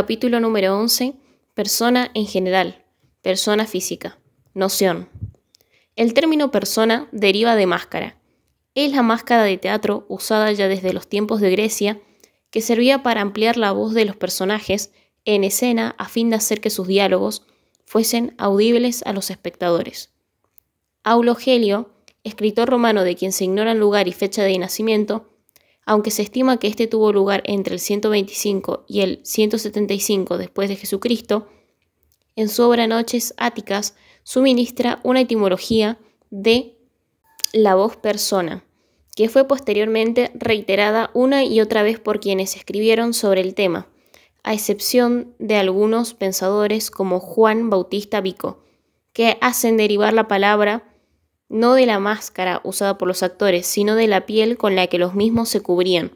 Capítulo número 11. Persona en general. Persona física. Noción. El término persona deriva de máscara. Es la máscara de teatro usada ya desde los tiempos de Grecia, que servía para ampliar la voz de los personajes en escena a fin de hacer que sus diálogos fuesen audibles a los espectadores. Aulo Gelio, escritor romano de quien se ignoran lugar y fecha de nacimiento, aunque se estima que este tuvo lugar entre el 125 y el 175 después de Jesucristo, en su obra Noches Áticas suministra una etimología de la voz persona, que fue posteriormente reiterada una y otra vez por quienes escribieron sobre el tema, a excepción de algunos pensadores como Juan Bautista Vico, que hacen derivar la palabra no de la máscara usada por los actores, sino de la piel con la que los mismos se cubrían.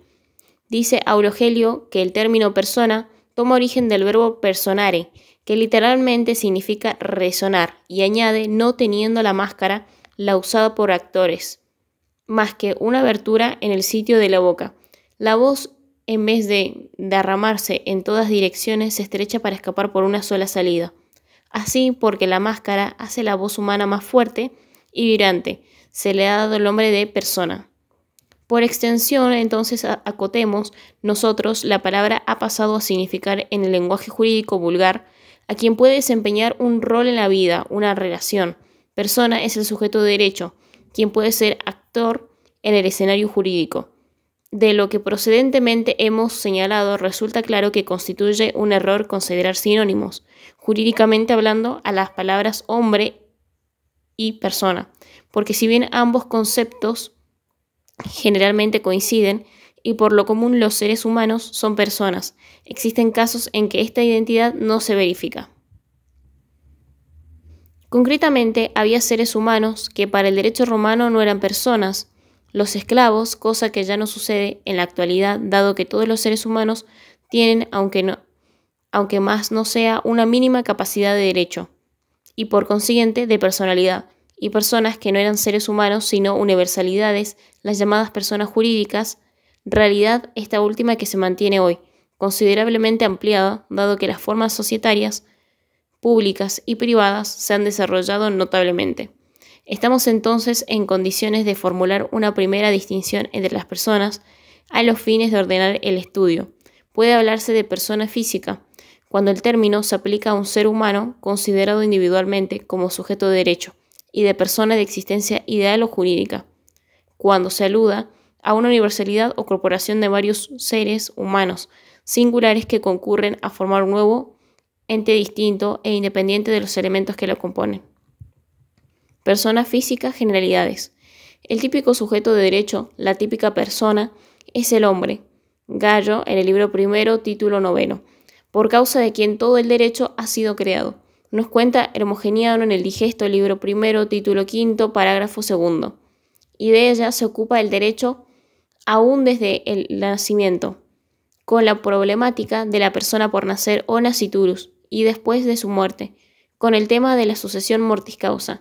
Dice Aulo Gelio que el término persona toma origen del verbo personare, que literalmente significa resonar, y añade no teniendo la máscara, la usada por actores, más que una abertura en el sitio de la boca. La voz, en vez de derramarse en todas direcciones, se estrecha para escapar por una sola salida. Así, porque la máscara hace la voz humana más fuerte y vibrante, se le ha dado el nombre de persona. Por extensión, entonces, acotemos, nosotros, la palabra ha pasado a significar en el lenguaje jurídico vulgar a quien puede desempeñar un rol en la vida, una relación. Persona es el sujeto de derecho, quien puede ser actor en el escenario jurídico. De lo que precedentemente hemos señalado, resulta claro que constituye un error considerar sinónimos, jurídicamente hablando, a las palabras hombre y persona, porque si bien ambos conceptos generalmente coinciden y por lo común los seres humanos son personas, existen casos en que esta identidad no se verifica. Concretamente, había seres humanos que para el derecho romano no eran personas, los esclavos, cosa que ya no sucede en la actualidad, dado que todos los seres humanos tienen, aunque más no sea, una mínima capacidad de derecho, y por consiguiente de personalidad, y personas que no eran seres humanos sino universalidades, las llamadas personas jurídicas, realidad esta última que se mantiene hoy, considerablemente ampliada, dado que las formas societarias, públicas y privadas se han desarrollado notablemente. Estamos entonces en condiciones de formular una primera distinción entre las personas a los fines de ordenar el estudio. Puede hablarse de persona física, cuando el término se aplica a un ser humano considerado individualmente como sujeto de derecho, y de persona de existencia ideal o jurídica, cuando se aluda a una universalidad o corporación de varios seres humanos singulares que concurren a formar un nuevo ente distinto e independiente de los elementos que lo componen. Persona física, generalidades. El típico sujeto de derecho, la típica persona, es el hombre. Gallo, en el libro primero, título 9, por causa de quien todo el derecho ha sido creado. Nos cuenta Hermogeniano en el Digesto, libro primero, título 5, parágrafo 2. Y de ella se ocupa el derecho aún desde el nacimiento, con la problemática de la persona por nacer o nasciturus, y después de su muerte, con el tema de la sucesión mortis causa.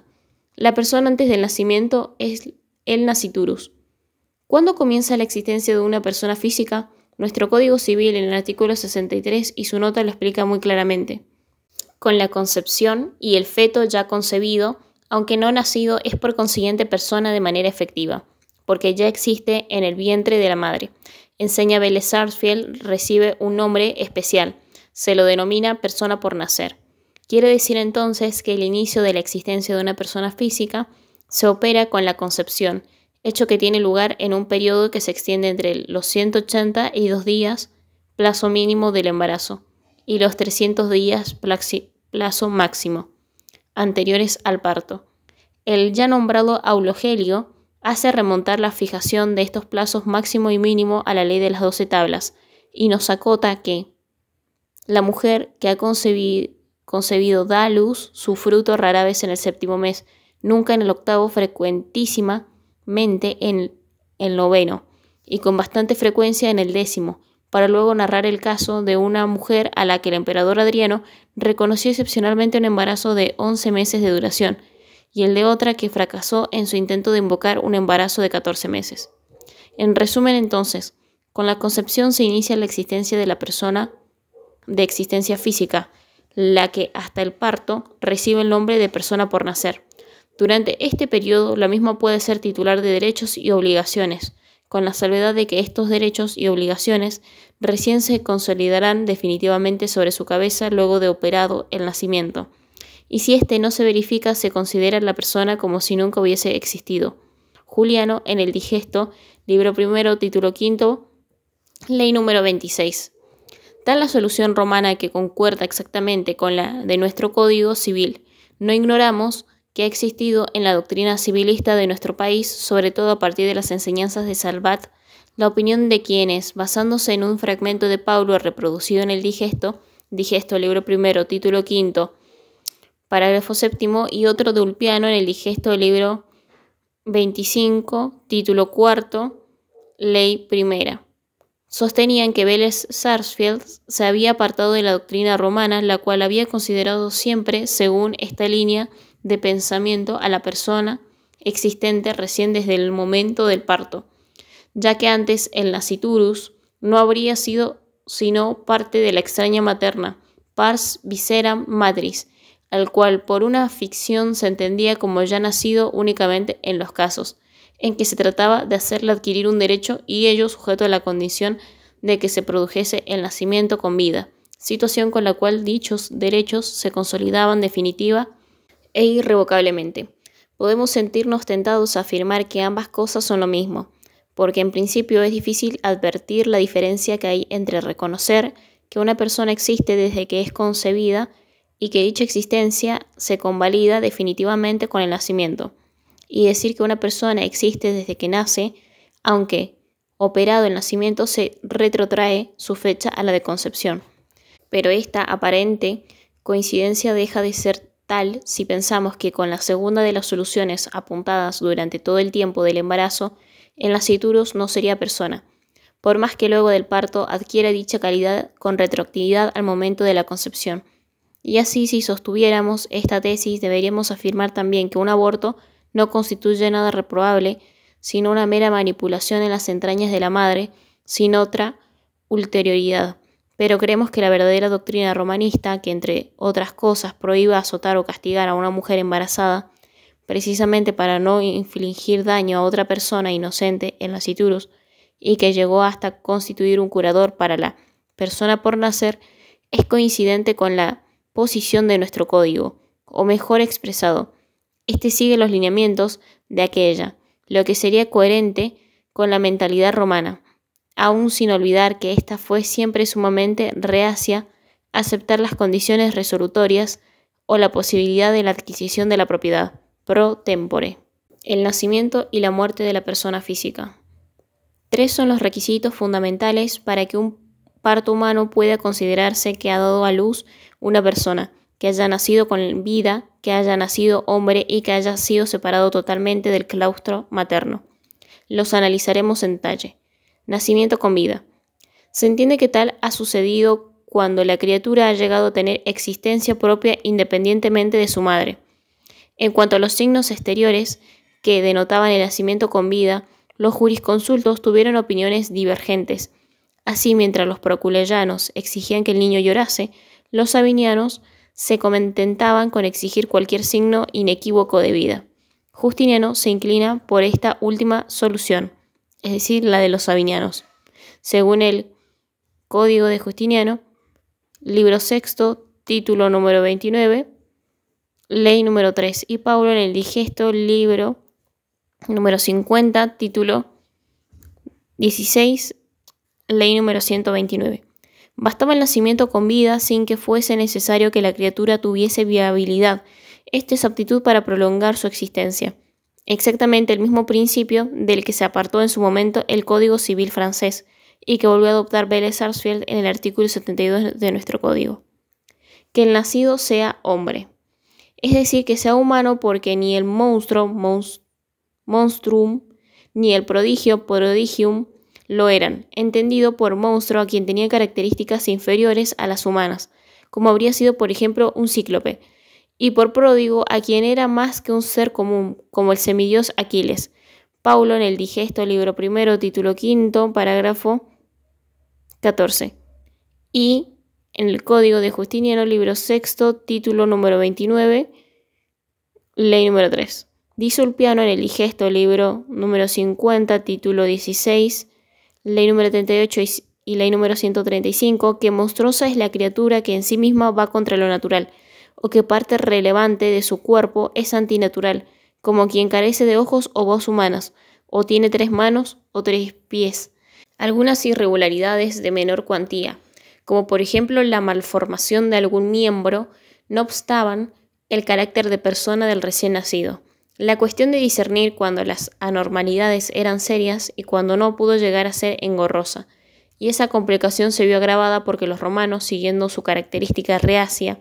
La persona antes del nacimiento es el nasciturus. ¿Cuándo comienza la existencia de una persona física? Nuestro Código Civil en el artículo 63 y su nota lo explica muy claramente. Con la concepción y el feto ya concebido, aunque no nacido, es por consiguiente persona de manera efectiva, porque ya existe en el vientre de la madre. Enseña Vélez Sarsfield, recibe un nombre especial, se lo denomina persona por nacer. Quiere decir entonces que el inicio de la existencia de una persona física se opera con la concepción, hecho que tiene lugar en un periodo que se extiende entre los 182 días, plazo mínimo del embarazo, y los 300 días, plazo máximo, anteriores al parto. El ya nombrado Aulo Gelio hace remontar la fijación de estos plazos máximo y mínimo a la ley de las 12 tablas, y nos acota que la mujer que ha concebido da a luz su fruto rara vez en el 7º mes, nunca en el 8º, frecuentemente en el 9º, y con bastante frecuencia en el 10º, para luego narrar el caso de una mujer a la que el emperador Adriano reconoció excepcionalmente un embarazo de 11 meses de duración, y el de otra que fracasó en su intento de invocar un embarazo de 14 meses. En resumen, entonces, con la concepción se inicia la existencia de la persona de existencia física, la que hasta el parto recibe el nombre de persona por nacer. Durante este periodo, la misma puede ser titular de derechos y obligaciones, con la salvedad de que estos derechos y obligaciones recién se consolidarán definitivamente sobre su cabeza luego de operado el nacimiento. Y si éste no se verifica, se considera la persona como si nunca hubiese existido. Juliano, en el Digesto, libro primero, título quinto, ley número 26. Tal la solución romana que concuerda exactamente con la de nuestro Código Civil. No ignoramos que ha existido en la doctrina civilista de nuestro país, sobre todo a partir de las enseñanzas de Salvat, la opinión de quienes, basándose en un fragmento de Paulo reproducido en el Digesto, libro primero, título quinto, parágrafo séptimo, y otro de Ulpiano en el Digesto, libro 25, título cuarto, ley primera. Sostenían que Vélez Sarsfield se había apartado de la doctrina romana, la cual había considerado siempre, según esta línea de pensamiento, a la persona existente recién desde el momento del parto, ya que antes el nasciturus no habría sido sino parte de la extraña materna, pars viscera matris, al cual por una ficción se entendía como ya nacido únicamente en los casos en que se trataba de hacerle adquirir un derecho y ello sujeto a la condición de que se produjese el nacimiento con vida, situación con la cual dichos derechos se consolidaban definitiva e irrevocablemente. Podemos sentirnos tentados a afirmar que ambas cosas son lo mismo, porque en principio es difícil advertir la diferencia que hay entre reconocer que una persona existe desde que es concebida y que dicha existencia se convalida definitivamente con el nacimiento, y decir que una persona existe desde que nace, aunque operado el nacimiento se retrotrae su fecha a la de concepción. Pero esta aparente coincidencia deja de ser tal si pensamos que con la segunda de las soluciones apuntadas durante todo el tiempo del embarazo, el nasciturus no sería persona, por más que luego del parto adquiera dicha calidad con retroactividad al momento de la concepción. Y así, si sostuviéramos esta tesis, deberíamos afirmar también que un aborto no constituye nada reprobable, sino una mera manipulación en las entrañas de la madre, sin otra ulterioridad. Pero creemos que la verdadera doctrina romanista, que entre otras cosas prohíbe azotar o castigar a una mujer embarazada, precisamente para no infligir daño a otra persona inocente en nasciturus, y que llegó hasta constituir un curador para la persona por nacer, es coincidente con la posición de nuestro código, o mejor expresado, este sigue los lineamientos de aquella, lo que sería coherente con la mentalidad romana, aún sin olvidar que ésta fue siempre sumamente reacia a aceptar las condiciones resolutorias o la posibilidad de la adquisición de la propiedad pro tempore. El nacimiento y la muerte de la persona física. 3 son los requisitos fundamentales para que un parto humano pueda considerarse que ha dado a luz una persona, que haya nacido con vida, que haya nacido hombre y que haya sido separado totalmente del claustro materno. Los analizaremos en detalle. Nacimiento con vida. Se entiende que tal ha sucedido cuando la criatura ha llegado a tener existencia propia independientemente de su madre. En cuanto a los signos exteriores que denotaban el nacimiento con vida, los jurisconsultos tuvieron opiniones divergentes. Así, mientras los proculeyanos exigían que el niño llorase, los sabinianos se contentaban con exigir cualquier signo inequívoco de vida. Justiniano se inclina por esta última solución, es decir, la de los sabinianos. Según el Código de Justiniano, libro sexto, título número 29, ley número 3, y Paulo en el Digesto, libro número 50, título 16, ley número 129. Bastaba el nacimiento con vida sin que fuese necesario que la criatura tuviese viabilidad. Esta es aptitud para prolongar su existencia. Exactamente el mismo principio del que se apartó en su momento el Código Civil francés y que volvió a adoptar Vélez Sarsfield en el artículo 72 de nuestro código. Que el nacido sea hombre. Es decir, que sea humano, porque ni el monstruo, monstrum, ni el prodigio, prodigium, lo eran, entendido por monstruo a quien tenía características inferiores a las humanas, como habría sido por ejemplo un cíclope, y por pródigo a quien era más que un ser común, como el semidios Aquiles. Paulo en el Digesto, libro primero, título quinto, parágrafo 14. Y en el Código de Justiniano, libro sexto, título número 29, ley número 3. Dice Ulpiano en el Digesto, libro número 50, título 16, ley número 38 y ley número 135, que monstruosa es la criatura que en sí misma va contra lo natural, o que parte relevante de su cuerpo es antinatural, como quien carece de ojos o voz humanas, o tiene 3 manos o 3 pies. Algunas irregularidades de menor cuantía, como por ejemplo la malformación de algún miembro, no obstaban el carácter de persona del recién nacido. La cuestión de discernir cuando las anormalidades eran serias y cuando no pudo llegar a ser engorrosa, y esa complicación se vio agravada porque los romanos, siguiendo su característica reacia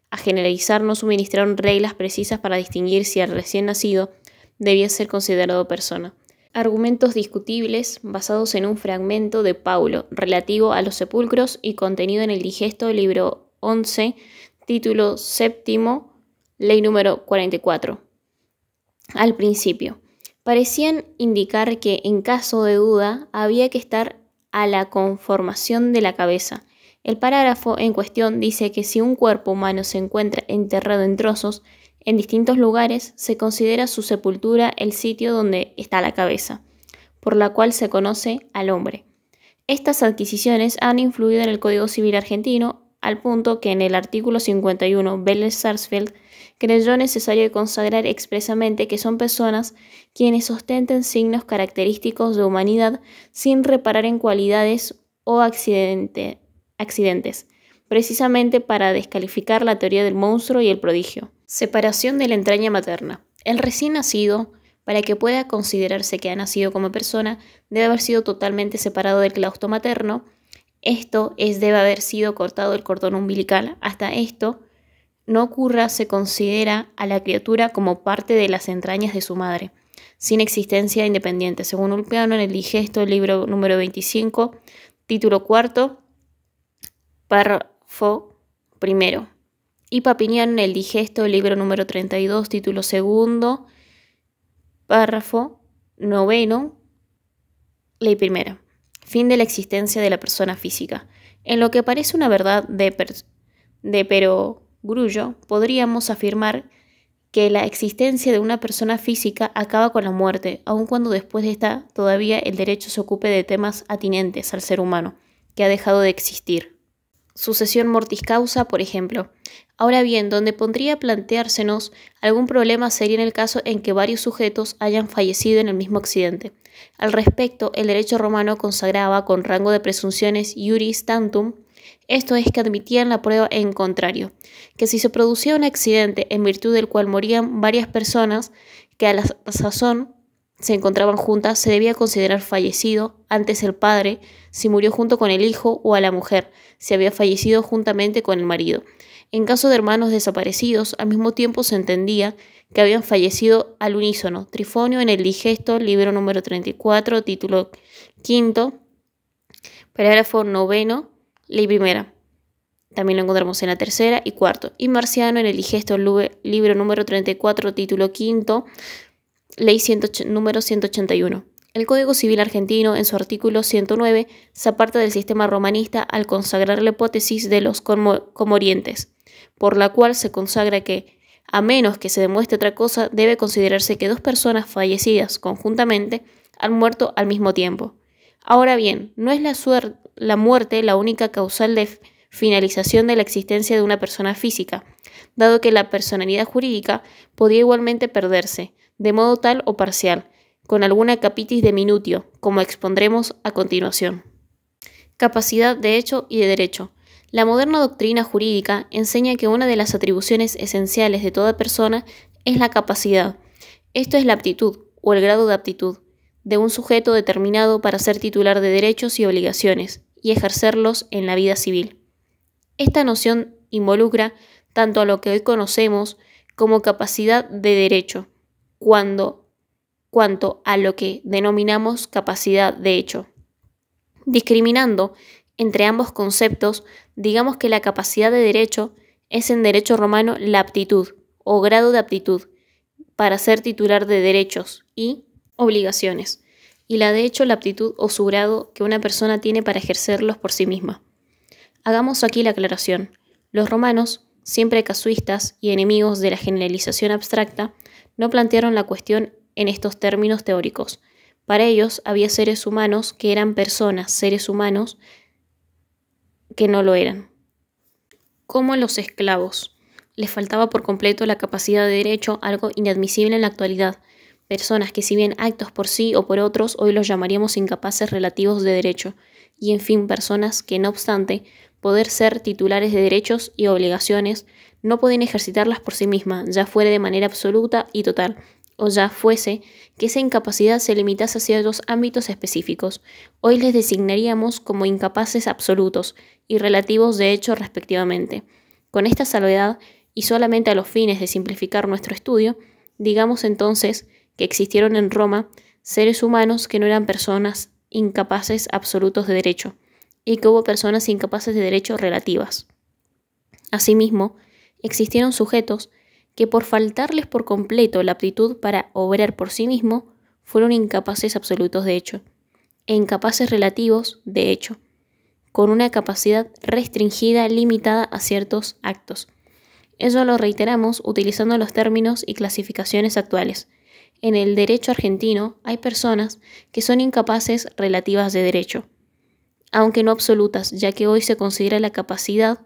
a generalizar, no suministraron reglas precisas para distinguir si el recién nacido debía ser considerado persona. Argumentos discutibles basados en un fragmento de Paulo relativo a los sepulcros y contenido en el Digesto, libro 11, título séptimo, ley número 44. Al principio, parecían indicar que en caso de duda había que estar a la conformación de la cabeza. El parágrafo en cuestión dice que si un cuerpo humano se encuentra enterrado en trozos en distintos lugares, se considera su sepultura el sitio donde está la cabeza, por la cual se conoce al hombre. Estas adquisiciones han influido en el Código Civil argentino, al punto que en el artículo 51 Vélez Sarsfield creyó necesario consagrar expresamente que son personas quienes ostenten signos característicos de humanidad sin reparar en cualidades o accidentes, precisamente para descalificar la teoría del monstruo y el prodigio. Separación de la entraña materna. El recién nacido, para que pueda considerarse que ha nacido como persona, debe haber sido totalmente separado del claustro materno. Esto es, debe haber sido cortado el cordón umbilical. Hasta esto no ocurra, se considera a la criatura como parte de las entrañas de su madre, sin existencia independiente, según Ulpiano en el Digesto, libro número 25, título cuarto, párrafo primero. Y Papiniano en el Digesto, libro número 32, título segundo, párrafo noveno, ley primera. Fin de la existencia de la persona física. En lo que parece una verdad de perogrullo, podríamos afirmar que la existencia de una persona física acaba con la muerte, aun cuando después de esta todavía el derecho se ocupe de temas atinentes al ser humano, que ha dejado de existir. Sucesión mortis causa, por ejemplo. Ahora bien, donde podría planteársenos algún problema sería en el caso en que varios sujetos hayan fallecido en el mismo accidente. Al respecto, el derecho romano consagraba con rango de presunciones iuris tantum, esto es que admitían la prueba en contrario, que si se producía un accidente en virtud del cual morían varias personas que a la sazón se encontraban juntas, se debía considerar fallecido antes el padre si murió junto con el hijo, o a la mujer si había fallecido juntamente con el marido. En caso de hermanos desaparecidos, al mismo tiempo se entendía que habían fallecido al unísono. Trifonio en el Digesto, libro número 34, título quinto, parágrafo noveno, ley primera. También lo encontramos en la tercera y cuarto. Y Marciano en el Digesto, libro número 34, título quinto, ley número 181. El Código Civil argentino, en su artículo 109, se aparta del sistema romanista al consagrar la hipótesis de los comorientes, por la cual se consagra que, a menos que se demuestre otra cosa, debe considerarse que 2 personas fallecidas conjuntamente han muerto al mismo tiempo. Ahora bien, no es la muerte la única causal de finalización de la existencia de una persona física, dado que la personalidad jurídica podía igualmente perderse, de modo tal o parcial, con alguna capitis de minutio, como expondremos a continuación. Capacidad de hecho y de derecho. La moderna doctrina jurídica enseña que una de las atribuciones esenciales de toda persona es la capacidad. Esto es la aptitud, o el grado de aptitud, de un sujeto determinado para ser titular de derechos y obligaciones, y ejercerlos en la vida civil. Esta noción involucra tanto a lo que hoy conocemos como capacidad de derecho, cuanto a lo que denominamos capacidad de hecho. Discriminando entre ambos conceptos, digamos que la capacidad de derecho es en derecho romano la aptitud o grado de aptitud para ser titular de derechos y obligaciones, y la de hecho la aptitud o su grado que una persona tiene para ejercerlos por sí misma. Hagamos aquí la aclaración. Los romanos, siempre casuistas y enemigos de la generalización abstracta, no plantearon la cuestión en estos términos teóricos. Para ellos había seres humanos que eran personas, seres humanos que no lo eran. Como los esclavos. Les faltaba por completo la capacidad de derecho, algo inadmisible en la actualidad. Personas que, si bien actos por sí o por otros, hoy los llamaríamos incapaces relativos de derecho. Y en fin, personas que, no obstante poder ser titulares de derechos y obligaciones, no pueden ejercitarlas por sí mismas, ya fuera de manera absoluta y total, o ya fuese que esa incapacidad se limitase a ciertos ámbitos específicos. Hoy les designaríamos como incapaces absolutos y relativos de hecho respectivamente. Con esta salvedad, y solamente a los fines de simplificar nuestro estudio, digamos entonces que existieron en Roma seres humanos que no eran personas incapaces absolutos de derecho, y que hubo personas incapaces de derecho relativas. Asimismo, existieron sujetos que por faltarles por completo la aptitud para obrar por sí mismo, fueron incapaces absolutos de hecho, e incapaces relativos de hecho, con una capacidad restringida, limitada a ciertos actos. Eso lo reiteramos utilizando los términos y clasificaciones actuales. En el derecho argentino hay personas que son incapaces relativas de derecho, aunque no absolutas, ya que hoy se considera la capacidad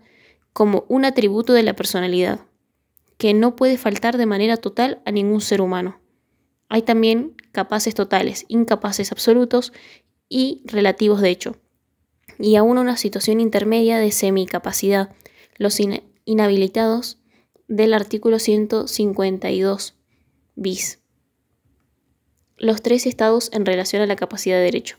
como un atributo de la personalidad, que no puede faltar de manera total a ningún ser humano. Hay también capaces totales, incapaces absolutos y relativos de hecho, y aún una situación intermedia de semicapacidad, los inhabilitados del artículo 152 bis. Los tres estados en relación a la capacidad de derecho.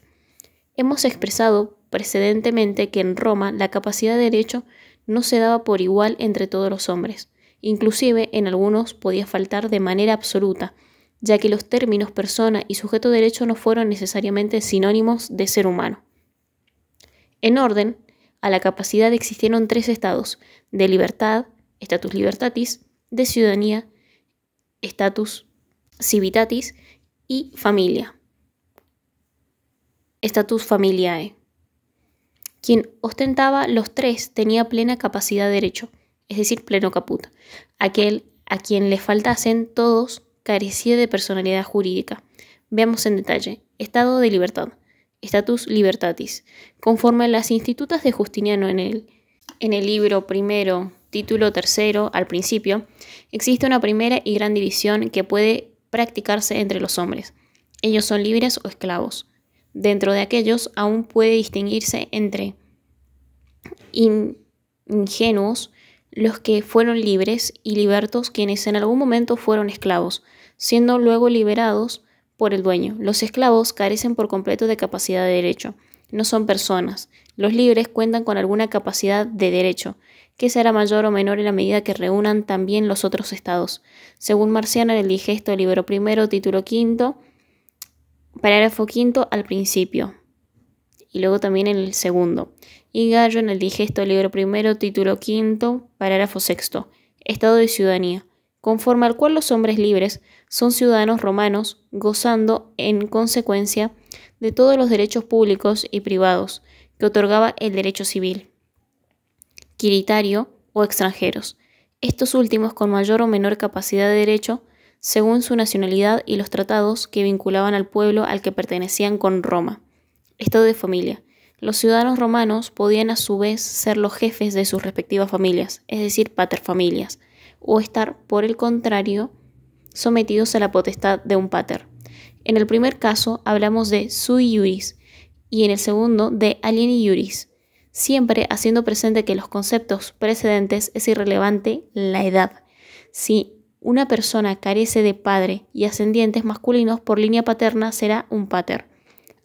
Hemos expresado precedentemente que en Roma la capacidad de derecho no se daba por igual entre todos los hombres. Inclusive en algunos podía faltar de manera absoluta, ya que los términos persona y sujeto de derecho no fueron necesariamente sinónimos de ser humano. En orden a la capacidad existieron tres estados: de libertad, status libertatis, de ciudadanía, status civitatis, y familia, status familiae. Quien ostentaba los tres tenía plena capacidad de derecho, es decir, pleno caput. Aquel a quien le faltasen todos carecía de personalidad jurídica. Veamos en detalle. Estado de libertad, status libertatis. Conforme a las institutas de Justiniano en el libro primero, título tercero, al principio, existe una primera y gran división que puede practicarse entre los hombres. Ellos son libres o esclavos. Dentro de aquellos aún puede distinguirse entre ingenuos, los que fueron libres, y libertos, quienes en algún momento fueron esclavos, siendo luego liberados por el dueño. Los esclavos carecen por completo de capacidad de derecho, no son personas. Los libres cuentan con alguna capacidad de derecho, que será mayor o menor en la medida que reúnan también los otros estados. Según Marciano en el Digesto, libro primero, título quinto, parágrafo quinto al principio, y luego también en el segundo. Y Gallo en el Digesto, libro primero, título quinto, parágrafo sexto, estado de ciudadanía, conforme al cual los hombres libres son ciudadanos romanos, gozando en consecuencia de todos los derechos públicos y privados que otorgaba el derecho civil, quiritario o extranjeros, estos últimos con mayor o menor capacidad de derecho según su nacionalidad y los tratados que vinculaban al pueblo al que pertenecían con Roma. Estado de familia. Los ciudadanos romanos podían a su vez ser los jefes de sus respectivas familias, es decir, paterfamilias, o estar, por el contrario, sometidos a la potestad de un pater. En el primer caso hablamos de sui iuris y en el segundo de alieni iuris, siempre haciendo presente que los conceptos precedentes es irrelevante la edad. Si una persona carece de padre y ascendientes masculinos por línea paterna, será un pater,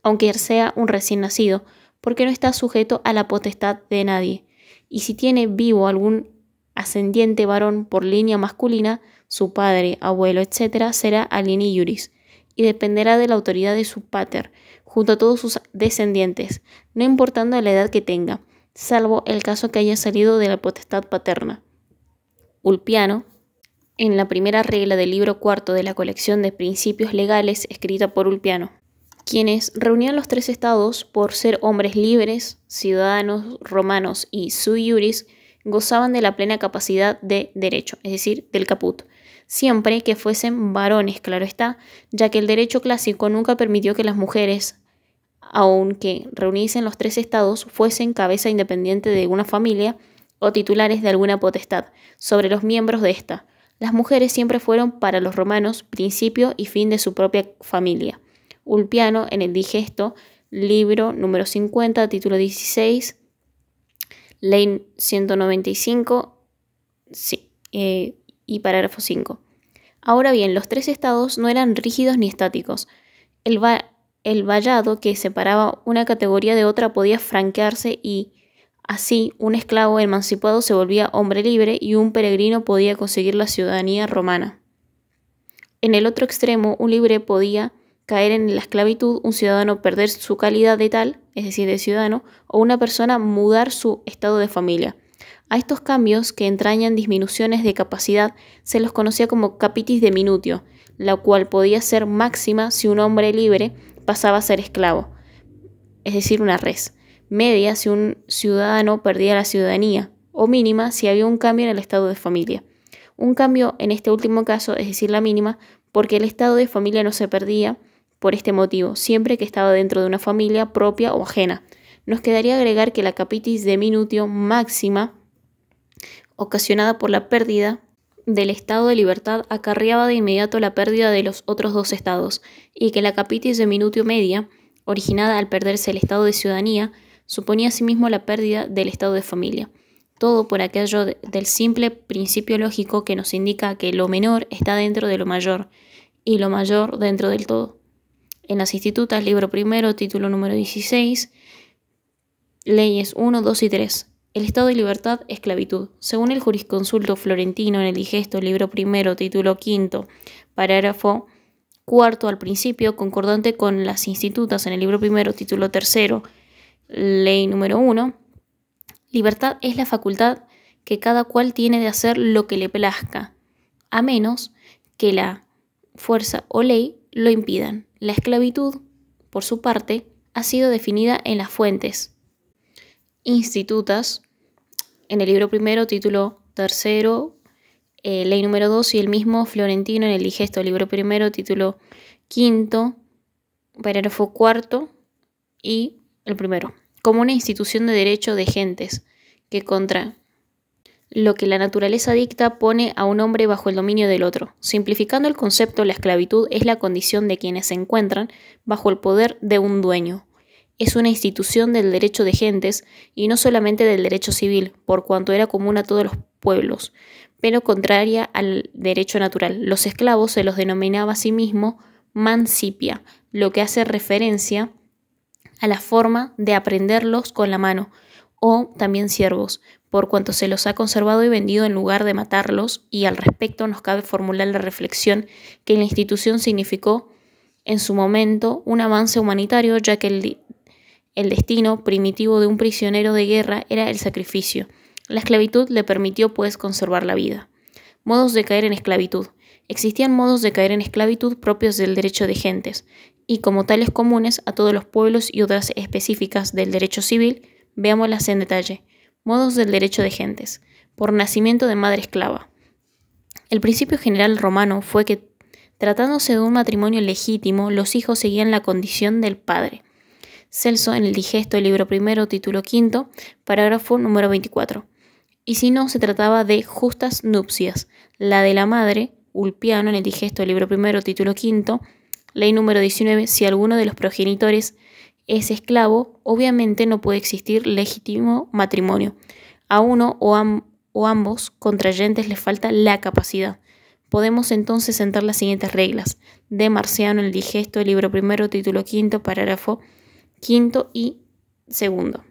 aunque sea un recién nacido, porque no está sujeto a la potestad de nadie. Y si tiene vivo algún ascendiente varón por línea masculina, su padre, abuelo, etc., será alieni iuris, y dependerá de la autoridad de su pater, junto a todos sus descendientes, no importando la edad que tenga, salvo el caso que haya salido de la potestad paterna. Ulpiano, en la primera regla del libro cuarto de la colección de principios legales escrita por Ulpiano, quienes reunían los tres estados por ser hombres libres, ciudadanos romanos y sui iuris, gozaban de la plena capacidad de derecho, es decir, del caput, siempre que fuesen varones, claro está, ya que el derecho clásico nunca permitió que las mujeres, aunque reuniesen los tres estados, fuesen cabeza independiente de una familia o titulares de alguna potestad sobre los miembros de ésta. Las mujeres siempre fueron para los romanos principio y fin de su propia familia. Ulpiano, en el Digesto, libro número 50, título 16, ley 195, sí, y parágrafo 5. Ahora bien, los tres estados no eran rígidos ni estáticos. El vallado que separaba una categoría de otra podía franquearse y así un esclavo emancipado se volvía hombre libre y un peregrino podía conseguir la ciudadanía romana. En el otro extremo, un libre podía caer en la esclavitud, un ciudadano perder su calidad de tal, es decir, de ciudadano, o una persona mudar su estado de familia. A estos cambios, que entrañan disminuciones de capacidad, se los conocía como capitis de minutio, la cual podía ser máxima si un hombre libre pasaba a ser esclavo, es decir, una res, media si un ciudadano perdía la ciudadanía, o mínima si había un cambio en el estado de familia. Un cambio en este último caso, es decir, la mínima, porque el estado de familia no se perdía por este motivo, siempre que estaba dentro de una familia propia o ajena. Nos quedaría agregar que la capitis de minutio máxima, ocasionada por la pérdida del estado de libertad, acarreaba de inmediato la pérdida de los otros dos estados, y que la capitis de minutio media, originada al perderse el estado de ciudadanía, suponía asimismo la pérdida del estado de familia. Todo por aquello del simple principio lógico que nos indica que lo menor está dentro de lo mayor, y lo mayor dentro del todo. En las Institutas, libro primero, título número 16, leyes 1, 2 y 3. El estado de libertad, esclavitud. Según el jurisconsulto florentino en el Digesto, libro primero, título quinto, parágrafo cuarto al principio, concordante con las Institutas en el libro primero, título tercero, ley número 1, libertad es la facultad que cada cual tiene de hacer lo que le plazca, a menos que la fuerza o ley lo impidan. La esclavitud, por su parte, ha sido definida en las fuentes Institutas, en el libro primero, título tercero, ley número 2, y el mismo Florentino en el Digesto, libro primero, título quinto, parágrafo cuarto y el primero, como una institución de derecho de gentes que contra lo que la naturaleza dicta pone a un hombre bajo el dominio del otro. Simplificando el concepto, la esclavitud es la condición de quienes se encuentran bajo el poder de un dueño. Es una institución del derecho de gentes y no solamente del derecho civil, por cuanto era común a todos los pueblos, pero contraria al derecho natural. Los esclavos se los denominaba a sí mismo mancipia, lo que hace referencia a la forma de aprenderlos con la mano, o también siervos, por cuanto se los ha conservado y vendido en lugar de matarlos, y al respecto nos cabe formular la reflexión que la institución significó en su momento un avance humanitario, ya que el destino primitivo de un prisionero de guerra era el sacrificio. La esclavitud le permitió, pues, conservar la vida. Modos de caer en esclavitud. Existían modos de caer en esclavitud propios del derecho de gentes, y como tales comunes a todos los pueblos y otras específicas del derecho civil, veámoslas en detalle. Modos del derecho de gentes. Por nacimiento de madre esclava. El principio general romano fue que, tratándose de un matrimonio legítimo, los hijos seguían la condición del padre. Celso en el Digesto, libro primero, título quinto, parágrafo número 24. Y si no, se trataba de justas nupcias. La de la madre, Ulpiano en el Digesto, libro primero, título quinto, ley número 19, si alguno de los progenitores es esclavo, obviamente no puede existir legítimo matrimonio. A uno o ambos contrayentes les falta la capacidad. Podemos entonces sentar las siguientes reglas. De Marciano en el Digesto, libro primero, título quinto, parágrafo quinto y segundo.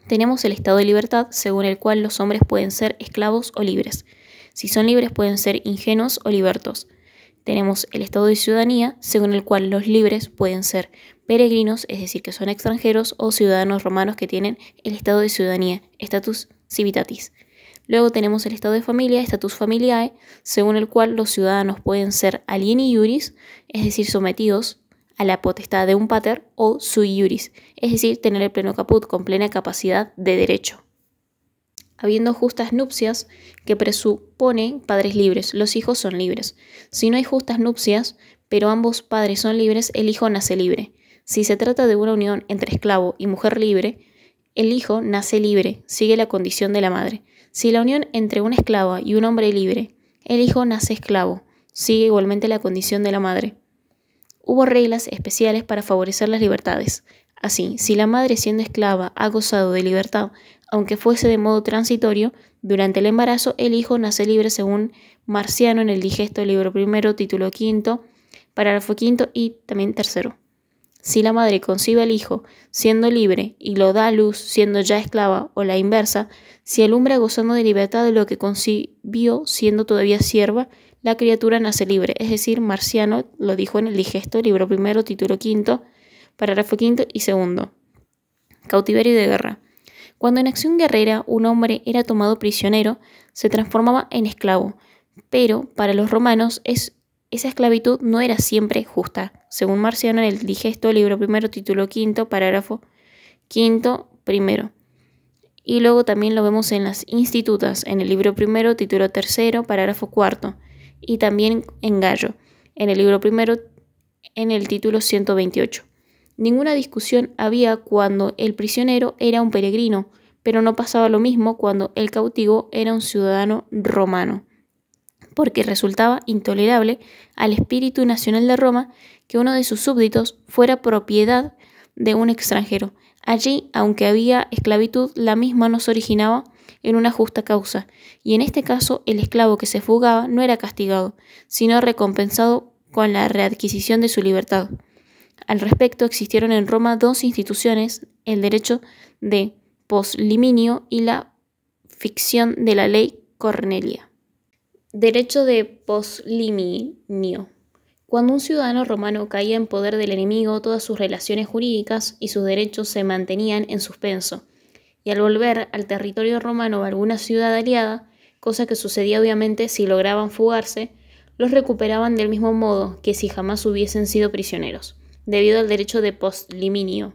Tenemos el estado de libertad, según el cual los hombres pueden ser esclavos o libres. Si son libres, pueden ser ingenuos o libertos. Tenemos el estado de ciudadanía, según el cual los libres pueden ser peregrinos, es decir, que son extranjeros, o ciudadanos romanos que tienen el estado de ciudadanía, status civitatis. Luego tenemos el estado de familia, status familiae, según el cual los ciudadanos pueden ser alieni iuris, es decir, sometidos a la potestad de un pater o sui iuris, es decir, tener el pleno caput con plena capacidad de derecho. Habiendo justas nupcias, que presupone padres libres, los hijos son libres. Si no hay justas nupcias, pero ambos padres son libres, el hijo nace libre. Si se trata de una unión entre esclavo y mujer libre, el hijo nace libre, sigue la condición de la madre. Si la unión entre una esclava y un hombre libre, el hijo nace esclavo, sigue igualmente la condición de la madre. Hubo reglas especiales para favorecer las libertades. Así, si la madre siendo esclava ha gozado de libertad, aunque fuese de modo transitorio, durante el embarazo el hijo nace libre según Marciano en el Digesto, libro primero, título quinto, parágrafo quinto y también tercero. Si la madre concibe al hijo siendo libre y lo da a luz siendo ya esclava o la inversa, si alumbra gozando de libertad de lo que concibió siendo todavía sierva, la criatura nace libre, es decir, Marciano lo dijo en el Digesto, libro primero, título quinto, parágrafo quinto y segundo. Cautiverio de guerra. Cuando en acción guerrera un hombre era tomado prisionero, se transformaba en esclavo, pero para los romanos esa esclavitud no era siempre justa, según Marciano en el Digesto, libro primero, título quinto, parágrafo quinto, primero. Y luego también lo vemos en las Institutas, en el libro primero, título tercero, parágrafo cuarto, y también en Gallo, en el libro primero, en el título 128. Ninguna discusión había cuando el prisionero era un peregrino, pero no pasaba lo mismo cuando el cautivo era un ciudadano romano, porque resultaba intolerable al espíritu nacional de Roma que uno de sus súbditos fuera propiedad de un extranjero. Allí, aunque había esclavitud, la misma no se originaba en una justa causa, y en este caso el esclavo que se fugaba no era castigado, sino recompensado con la readquisición de su libertad. Al respecto, existieron en Roma dos instituciones, el derecho de posliminio y la ficción de la ley Cornelia. Derecho de posliminio. Cuando un ciudadano romano caía en poder del enemigo, todas sus relaciones jurídicas y sus derechos se mantenían en suspenso, y al volver al territorio romano o alguna ciudad aliada, cosa que sucedía obviamente si lograban fugarse, los recuperaban del mismo modo que si jamás hubiesen sido prisioneros, debido al derecho de posliminio.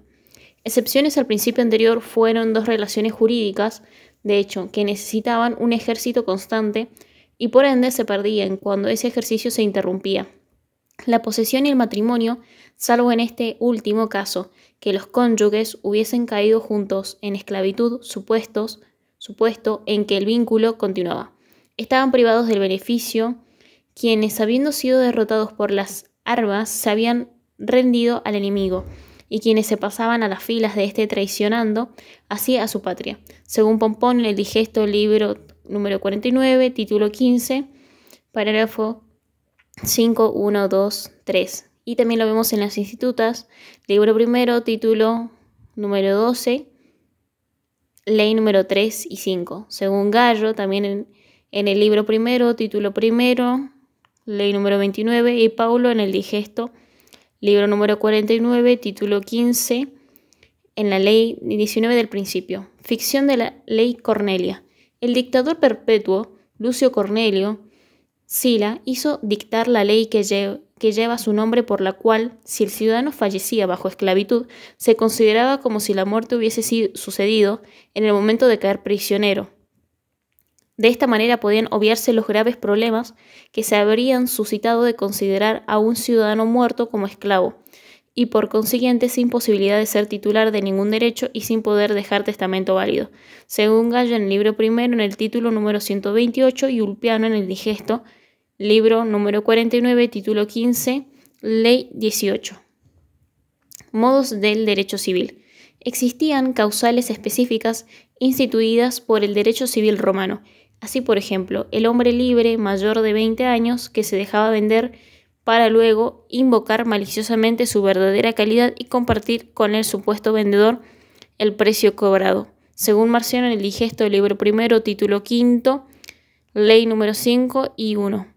Excepciones al principio anterior fueron dos relaciones jurídicas, de hecho, que necesitaban un ejército constante y por ende se perdían cuando ese ejercicio se interrumpía. La posesión y el matrimonio, salvo en este último caso, que los cónyuges hubiesen caído juntos en esclavitud supuesto en que el vínculo continuaba. Estaban privados del beneficio quienes, habiendo sido derrotados por las armas, se habían rendido al enemigo, y quienes se pasaban a las filas de este traicionando así a su patria. Según Pompón en el Digesto, libro número 49, título 15, parágrafo 5, 1, 2, 3. Y también lo vemos en las Institutas, libro primero, título número 12, ley número 3 y 5. Según Gallo, también en el libro primero, título primero, ley número 29, y Paulo en el Digesto, libro número 49, título 15, en la ley 19 del principio. Ficción de la ley Cornelia. El dictador perpetuo, Lucio Cornelio Sila, hizo dictar la ley que lleva su nombre, por la cual, si el ciudadano fallecía bajo esclavitud, se consideraba como si la muerte hubiese sucedido en el momento de caer prisionero. De esta manera podían obviarse los graves problemas que se habrían suscitado de considerar a un ciudadano muerto como esclavo, y por consiguiente sin posibilidad de ser titular de ningún derecho y sin poder dejar testamento válido. Según Gallo en el libro primero, en el título número 128, y Ulpiano en el Digesto, libro número 49, título 15, ley 18. Modos del derecho civil. Existían causales específicas instituidas por el derecho civil romano. Así, por ejemplo, el hombre libre mayor de 20 años que se dejaba vender para luego invocar maliciosamente su verdadera calidad y compartir con el supuesto vendedor el precio cobrado. Según Marciano en el Digesto, libro primero, título quinto, ley número 5 y 1.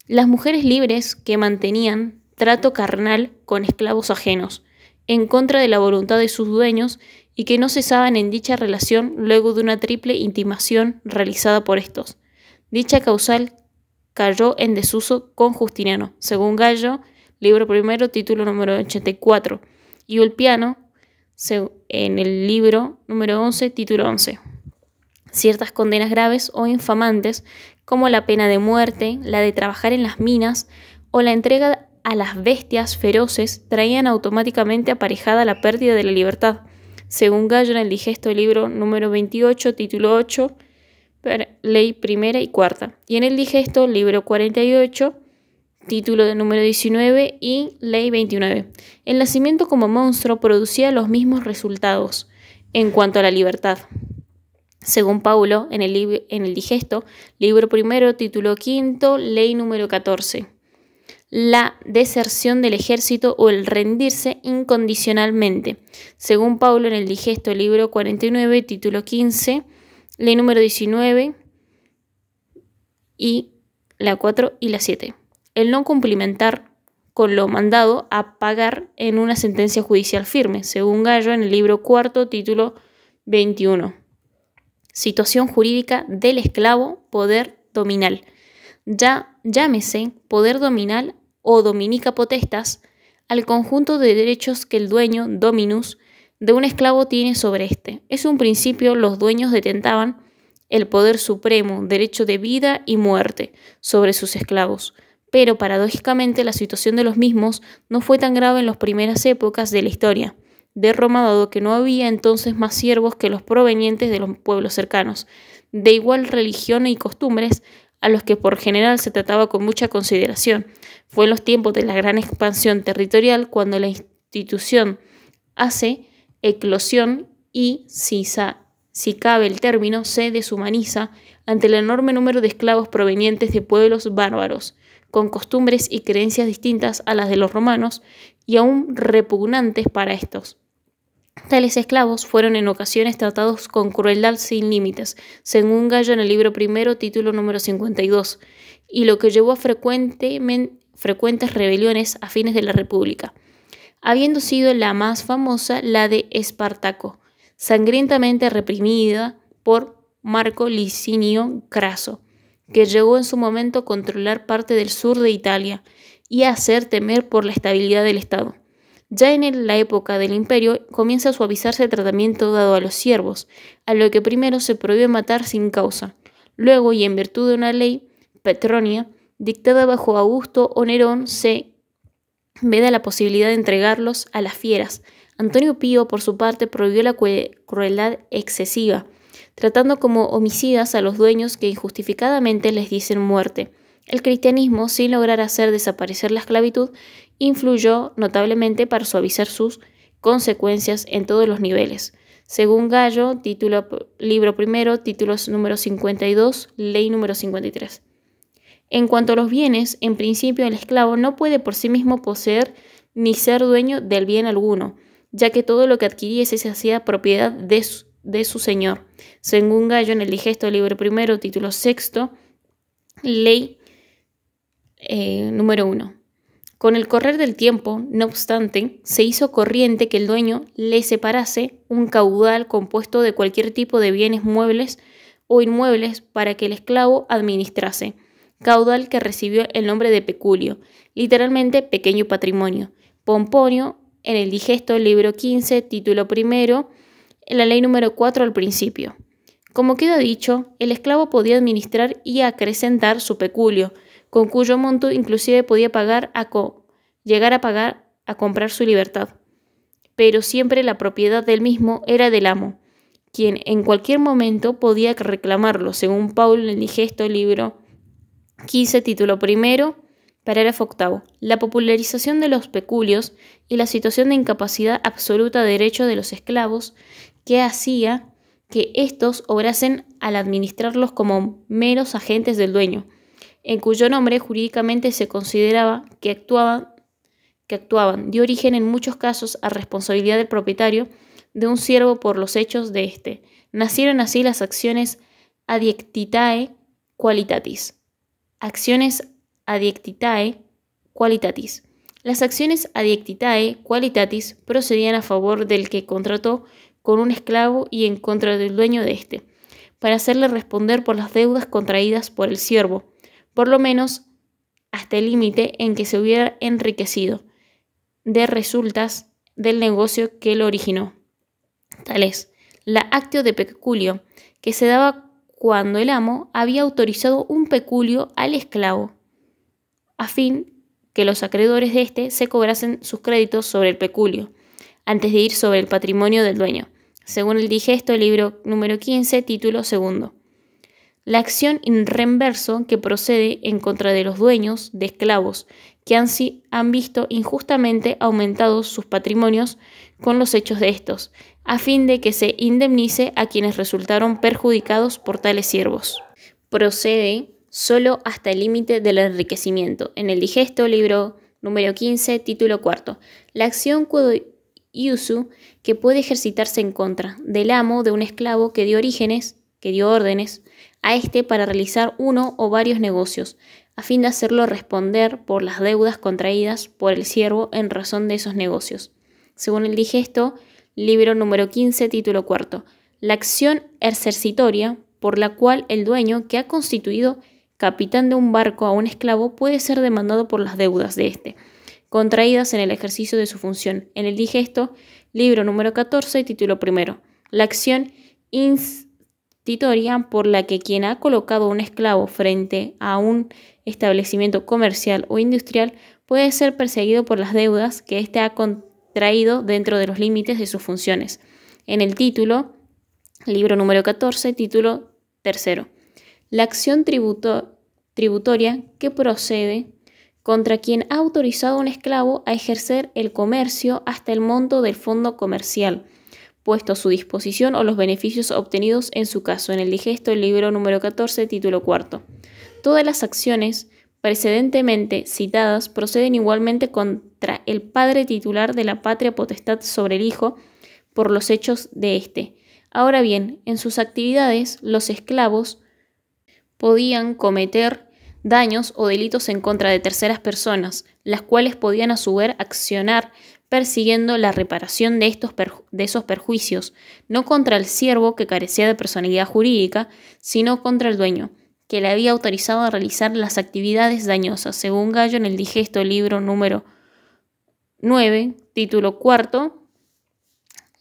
Las mujeres libres que mantenían trato carnal con esclavos ajenos, en contra de la voluntad de sus dueños, y que no cesaban en dicha relación luego de una triple intimación realizada por estos. Dicha causal cayó en desuso con Justiniano, según Gallo, libro primero, título número 84, y Ulpiano, en el libro número 11, título 11. Ciertas condenas graves o infamantes, como la pena de muerte, la de trabajar en las minas o la entrega a las bestias feroces, traían automáticamente aparejada la pérdida de la libertad, según Gallo en el Digesto, libro número 28, título 8, ley primera y cuarta, y en el Digesto, libro 48, título número 19 y ley 29. El nacimiento como monstruo producía los mismos resultados en cuanto a la libertad. Según Paulo, en el Digesto, libro primero, título quinto, ley número 14. La deserción del ejército o el rendirse incondicionalmente. Según Paulo, en el Digesto, libro 49, título 15, ley número 19 y la 4 y la 7. El no cumplimentar con lo mandado a pagar en una sentencia judicial firme. Según Gallo, en el libro cuarto, título 21. Situación jurídica del esclavo, poder dominal. Llámese poder dominal o dominica potestas al conjunto de derechos que el dueño, dominus, de un esclavo tiene sobre éste. Es un principio, los dueños detentaban el poder supremo, derecho de vida y muerte, sobre sus esclavos. Pero paradójicamente la situación de los mismos no fue tan grave en las primeras épocas de la historia de Roma, dado que no había entonces más siervos que los provenientes de los pueblos cercanos, de igual religión y costumbres, a los que por general se trataba con mucha consideración. Fue en los tiempos de la gran expansión territorial cuando la institución hace eclosión y, si cabe el término, se deshumaniza ante el enorme número de esclavos provenientes de pueblos bárbaros, con costumbres y creencias distintas a las de los romanos y aún repugnantes para estos. Tales esclavos fueron en ocasiones tratados con crueldad sin límites, según Gallo en el libro primero, título número 52, y lo que llevó a frecuentes rebeliones a fines de la República, habiendo sido la más famosa la de Espartaco, sangrientamente reprimida por Marco Licinio Craso, que llegó en su momento a controlar parte del sur de Italia y a hacer temer por la estabilidad del Estado. Ya en la época del Imperio comienza a suavizarse el tratamiento dado a los siervos, a lo que primero se prohíbe matar sin causa. Luego, y en virtud de una ley Petronia, dictada bajo Augusto o Nerón, se veda la posibilidad de entregarlos a las fieras. Antonio Pío, por su parte, prohibió la crueldad excesiva, tratando como homicidas a los dueños que injustificadamente les dicen muerte. El cristianismo, sin lograr hacer desaparecer la esclavitud, influyó notablemente para suavizar sus consecuencias en todos los niveles. Según Gallo, libro primero, títulos número 52, ley número 53. En cuanto a los bienes, en principio el esclavo no puede por sí mismo poseer ni ser dueño del bien alguno, ya que todo lo que adquiriese se hacía propiedad de su señor. Según Gallo, en el Digesto, libro primero, título sexto, ley número 1. Con el correr del tiempo, no obstante, se hizo corriente que el dueño le separase un caudal compuesto de cualquier tipo de bienes muebles o inmuebles para que el esclavo administrase, caudal que recibió el nombre de peculio, literalmente pequeño patrimonio. Pomponio, en el Digesto, libro 15, título primero, en la ley número 4 al principio. Como queda dicho, el esclavo podía administrar y acrecentar su peculio, con cuyo monto inclusive podía llegar a comprar su libertad. Pero siempre la propiedad del mismo era del amo, quien en cualquier momento podía reclamarlo, según Paulo en el Digesto, libro 15, título primero, parágrafo octavo. La popularización de los peculios y la situación de incapacidad absoluta de derecho de los esclavos que hacía que éstos obrasen al administrarlos como meros agentes del dueño, en cuyo nombre jurídicamente se consideraba que actuaban, dio origen en muchos casos a responsabilidad del propietario de un siervo por los hechos de éste. Nacieron así las acciones adiectitae qualitatis. Acciones adiectitae qualitatis. Las acciones adiectitae qualitatis procedían a favor del que contrató con un esclavo y en contra del dueño de éste, para hacerle responder por las deudas contraídas por el siervo, por lo menos hasta el límite en que se hubiera enriquecido de resultas del negocio que lo originó. Tal es la actio de peculio, que se daba cuando el amo había autorizado un peculio al esclavo, a fin que los acreedores de éste se cobrasen sus créditos sobre el peculio, antes de ir sobre el patrimonio del dueño, según el digesto, libro número 15, título 2. La acción in rem verso que procede en contra de los dueños de esclavos que han visto injustamente aumentados sus patrimonios con los hechos de estos, a fin de que se indemnice a quienes resultaron perjudicados por tales siervos. Procede solo hasta el límite del enriquecimiento. En el digesto, libro número 15, título 4. La acción quod iusu que puede ejercitarse en contra del amo de un esclavo que dio órdenes a éste para realizar uno o varios negocios, a fin de hacerlo responder por las deudas contraídas por el siervo en razón de esos negocios. Según el digesto, libro número 15, título 4. La acción exercitoria por la cual el dueño que ha constituido capitán de un barco a un esclavo puede ser demandado por las deudas de éste, contraídas en el ejercicio de su función. En el digesto, libro número 14, título 1. La acción institutoria por la que quien ha colocado un esclavo frente a un establecimiento comercial o industrial puede ser perseguido por las deudas que éste ha contraído dentro de los límites de sus funciones. En el título, libro número 14, título 3. La acción tributoria que procede contra quien ha autorizado a un esclavo a ejercer el comercio hasta el monto del fondo comercial puesto a su disposición o los beneficios obtenidos en su caso. En el digesto, el libro número 14, título 4. Todas las acciones precedentemente citadas proceden igualmente contra el padre titular de la patria potestad sobre el hijo por los hechos de éste. Ahora bien, en sus actividades, los esclavos podían cometer daños o delitos en contra de terceras personas, las cuales podían a su vez accionar persiguiendo la reparación de esos perjuicios, no contra el siervo que carecía de personalidad jurídica, sino contra el dueño, que le había autorizado a realizar las actividades dañosas, según Gallo en el digesto, libro número 9, título 4,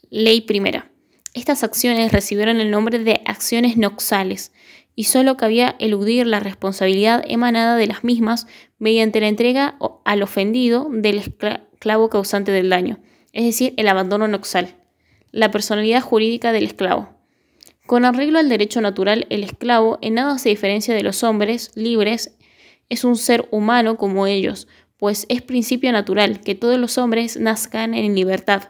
ley primera. Estas acciones recibieron el nombre de acciones noxales, y solo cabía eludir la responsabilidad emanada de las mismas mediante la entrega al ofendido del esclavo causante del daño, es decir, el abandono noxal, la personalidad jurídica del esclavo. Con arreglo al derecho natural, el esclavo en nada se diferencia de los hombres libres, es un ser humano como ellos, pues es principio natural que todos los hombres nazcan en libertad.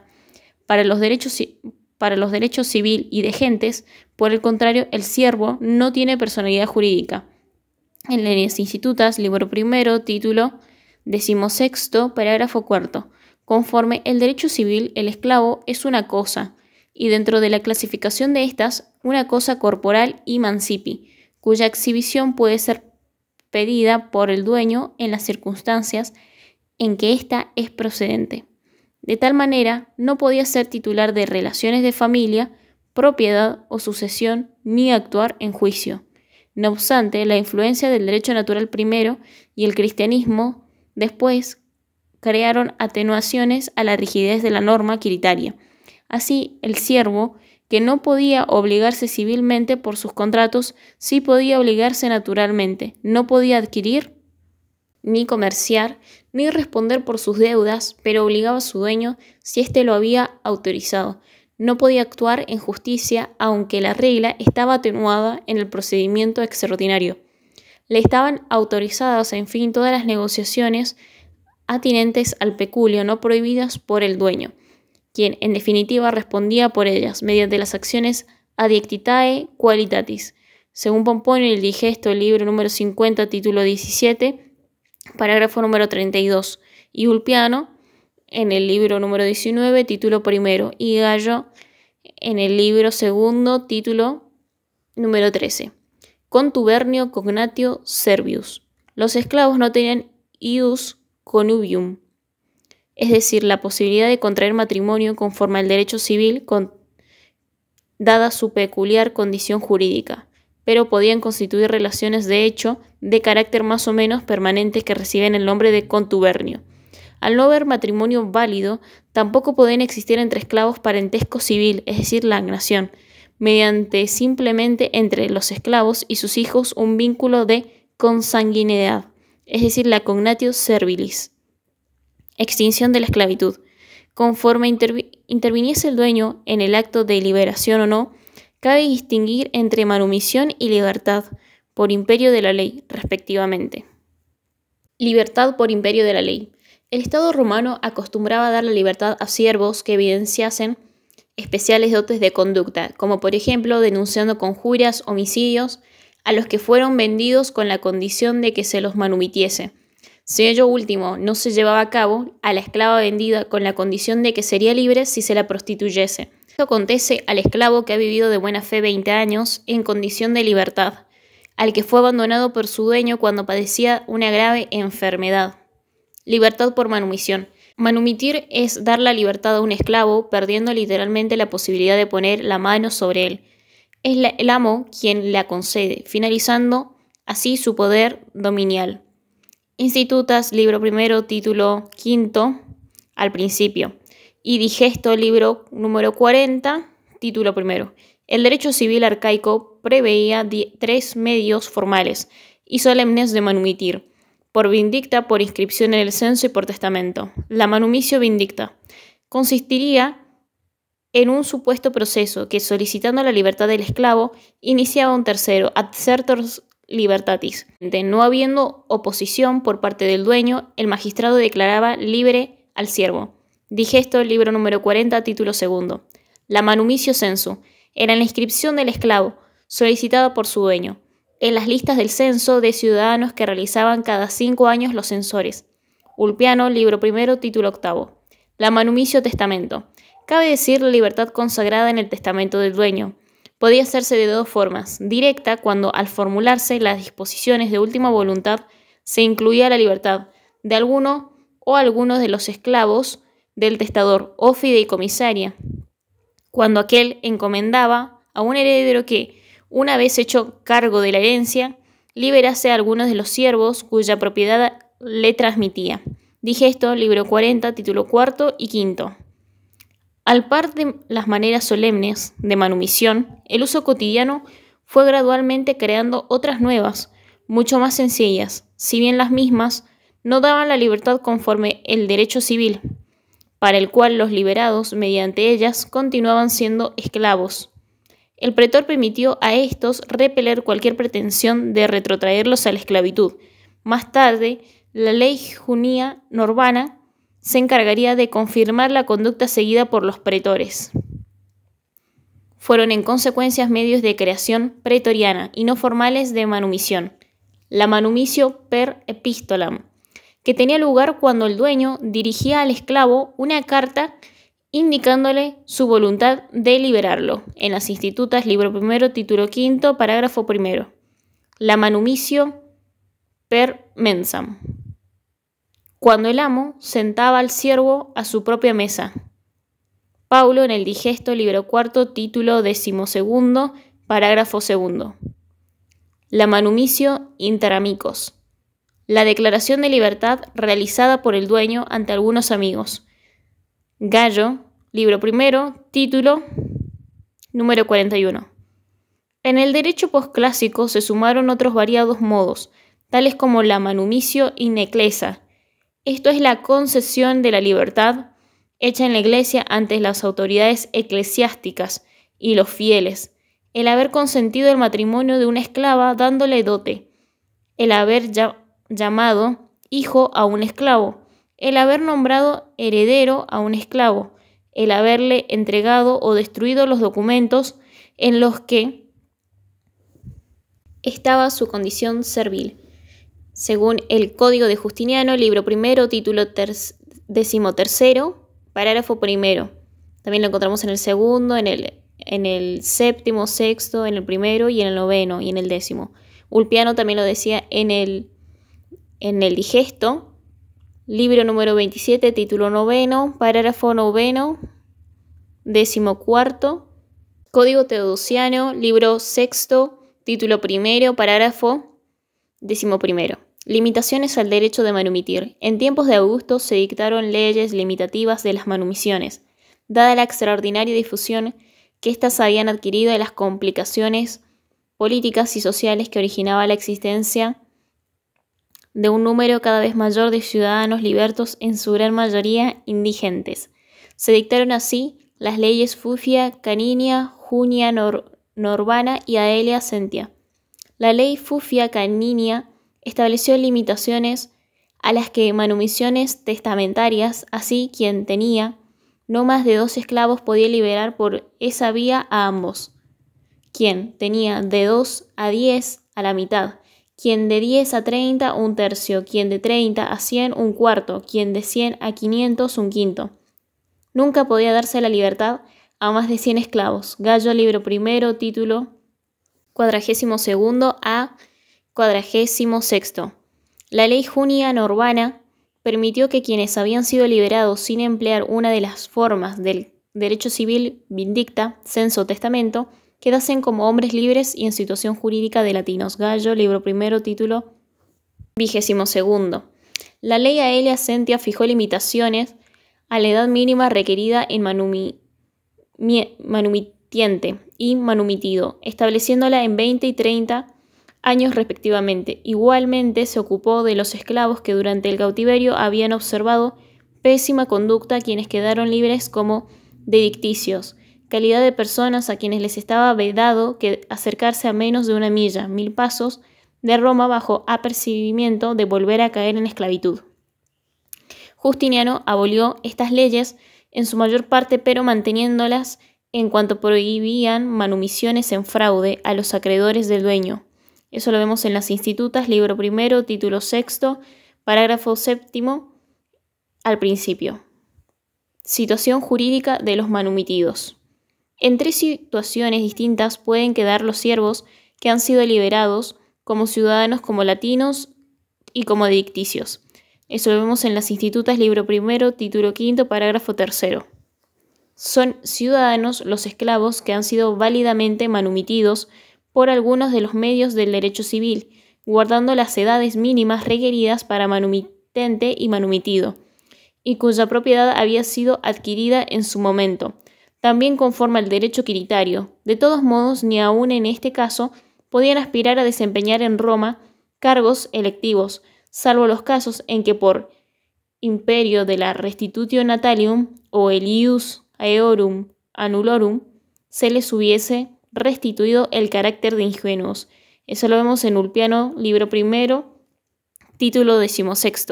Para los derechos civil y de gentes, por el contrario, el siervo no tiene personalidad jurídica. En leyes institutas, libro primero, título 16, parágrafo 4. Conforme el derecho civil, el esclavo es una cosa, y dentro de la clasificación de estas, una cosa corporal y mancipi, cuya exhibición puede ser pedida por el dueño en las circunstancias en que ésta es procedente. De tal manera, no podía ser titular de relaciones de familia, propiedad o sucesión, ni actuar en juicio. No obstante, la influencia del derecho natural primero y el cristianismo después crearon atenuaciones a la rigidez de la norma quiritaria. Así, el siervo, que no podía obligarse civilmente por sus contratos, sí podía obligarse naturalmente, no podía adquirir ni comerciar, ni responder por sus deudas, pero obligaba a su dueño si éste lo había autorizado. No podía actuar en justicia, aunque la regla estaba atenuada en el procedimiento extraordinario. Le estaban autorizadas, en fin, todas las negociaciones atinentes al peculio, no prohibidas por el dueño, quien en definitiva respondía por ellas mediante las acciones adiectitae qualitatis. Según Pomponio, el digesto, el libro número 50, título 17, parágrafo número 32, y Ulpiano en el libro número 19, título 1, y Gallo en el libro 2, título número 13. Contubernio cognatio servius. Los esclavos no tenían ius connubium, es decir, la posibilidad de contraer matrimonio conforme al derecho civil dada su peculiar condición jurídica. pero podían constituir relaciones de hecho de carácter más o menos permanentes que reciben el nombre de contubernio. Al no haber matrimonio válido, tampoco podían existir entre esclavos parentesco civil, es decir, la agnación, mediante simplemente entre los esclavos y sus hijos un vínculo de consanguinidad, es decir, la cognatio servilis. Extinción de la esclavitud. Conforme interviniese el dueño en el acto de liberación o no, cabe distinguir entre manumisión y libertad por imperio de la ley, respectivamente. Libertad por imperio de la ley. El Estado romano acostumbraba a dar la libertad a siervos que evidenciasen especiales dotes de conducta, como por ejemplo denunciando conjurias, homicidios, a los que fueron vendidos con la condición de que se los manumitiese. Si ello último no se llevaba a cabo, a la esclava vendida con la condición de que sería libre si se la prostituyese. Esto acontece al esclavo que ha vivido de buena fe 20 años en condición de libertad, al que fue abandonado por su dueño cuando padecía una grave enfermedad. Libertad por manumisión. Manumitir es dar la libertad a un esclavo, perdiendo literalmente la posibilidad de poner la mano sobre él. Es el amo quien la concede, finalizando así su poder dominial. Institutas, libro primero, título quinto, al principio. Y Digesto, libro número 40, título primero. El derecho civil arcaico preveía 3 medios formales y solemnes de manumitir: por vindicta, por inscripción en el censo y por testamento. La manumitio vindicta consistiría en un supuesto proceso que, solicitando la libertad del esclavo, iniciaba un tercero, ad certos libertatis. No habiendo oposición por parte del dueño, el magistrado declaraba libre al siervo. Digesto, libro número 40, título segundo. La manumitio censu era la inscripción del esclavo, solicitada por su dueño, en las listas del censo de ciudadanos que realizaban cada 5 años los censores. Ulpiano, libro primero, título octavo. La manumitio testamento. Cabe decir la libertad consagrada en el testamento del dueño. Podía hacerse de 2 formas: directa, cuando al formularse las disposiciones de última voluntad se incluía la libertad de alguno o algunos de los esclavos del testador, o fideicomisaria, cuando aquel encomendaba a un heredero que, una vez hecho cargo de la herencia, liberase a algunos de los siervos cuya propiedad le transmitía. Digesto, libro 40, título cuarto y quinto. Al par de las maneras solemnes de manumisión, el uso cotidiano fue gradualmente creando otras nuevas, mucho más sencillas, si bien las mismas no daban la libertad conforme el derecho civil, para el cual los liberados, mediante ellas, continuaban siendo esclavos. El pretor permitió a estos repeler cualquier pretensión de retrotraerlos a la esclavitud. Más tarde, la ley junia norbana se encargaría de confirmar la conducta seguida por los pretores. Fueron en consecuencia medios de creación pretoriana y no formales de manumisión. La manumitio per epistolam, que tenía lugar cuando el dueño dirigía al esclavo una carta indicándole su voluntad de liberarlo. En las Institutas, libro primero, título quinto, parágrafo primero. La manumitio per mensam, cuando el amo sentaba al siervo a su propia mesa. Paulo en el Digesto, libro cuarto, título 12º, parágrafo segundo. La manumitio inter amicos, la declaración de libertad realizada por el dueño ante algunos amigos. Gallo, libro primero, título número 41. En el derecho posclásico se sumaron otros variados modos, tales como la manumitio in ecclesia. Esto es la concesión de la libertad hecha en la iglesia ante las autoridades eclesiásticas y los fieles, el haber consentido el matrimonio de una esclava dándole dote, el haber llamado hijo a un esclavo, el haber nombrado heredero a un esclavo, el haberle entregado o destruido los documentos en los que estaba su condición servil, según el Código de Justiniano, libro primero, título 13º, parágrafo primero. También lo encontramos en el segundo, en el séptimo, sexto, en el primero y en el noveno y en el 10º. Ulpiano también lo decía en el Digesto, libro número 27, título noveno, parágrafo noveno, 14º. Código Teodosiano, libro sexto, título primero, parágrafo 11. Limitaciones al derecho de manumitir. En tiempos de Augusto se dictaron leyes limitativas de las manumisiones, dada la extraordinaria difusión que éstas habían adquirido de las complicaciones políticas y sociales que originaba la existencia de un número cada vez mayor de ciudadanos libertos, en su gran mayoría indigentes. Se dictaron así las leyes Fufia, Caninia, Junia, Norbana y Aelia Sentia. La ley Fufia Caninia estableció limitaciones a las que manumisiones testamentarias, así quien tenía no más de 2 esclavos podía liberar por esa vía a ambos. Quien tenía de 2 a 10 a la mitad, quien de 10 a 30 un tercio, quien de 30 a 100 un cuarto, quien de 100 a 500 un quinto. Nunca podía darse la libertad a más de 100 esclavos. Gallo, libro primero, título 42 a 46. La ley Junia Norbana permitió que quienes habían sido liberados sin emplear una de las formas del derecho civil vindicta, censo o testamento, quedasen como hombres libres y en situación jurídica de latinos. Gallo, libro primero, título 22. La ley Aelia Sentia fijó limitaciones a la edad mínima requerida en manumitiente y manumitido, estableciéndola en 20 y 30 años respectivamente. Igualmente se ocupó de los esclavos que durante el cautiverio habían observado pésima conducta, quienes quedaron libres como dedicticios, calidad de personas a quienes les estaba vedado que acercarse a menos de 1 milla, 1000 pasos, de Roma bajo apercibimiento de volver a caer en esclavitud. Justiniano abolió estas leyes en su mayor parte, pero manteniéndolas en cuanto prohibían manumisiones en fraude a los acreedores del dueño. Eso lo vemos en las Institutas, libro primero, título 6, parágrafo 7, al principio. Situación jurídica de los manumitidos. En 3 situaciones distintas pueden quedar los siervos que han sido liberados como ciudadanos, como latinos y como edicticios. Eso lo vemos en las Institutas, libro primero, título 5, parágrafo 3. Son ciudadanos los esclavos que han sido válidamente manumitidos por algunos de los medios del derecho civil, guardando las edades mínimas requeridas para manumitente y manumitido, y cuya propiedad había sido adquirida en su momento, también conforme al derecho quiritario. De todos modos, ni aun en este caso podían aspirar a desempeñar en Roma cargos electivos, salvo los casos en que por imperio de la restitutio natalium o el ius aeorum annulorum se les hubiese restituido el carácter de ingenuos. Eso lo vemos en Ulpiano, libro primero, título 16.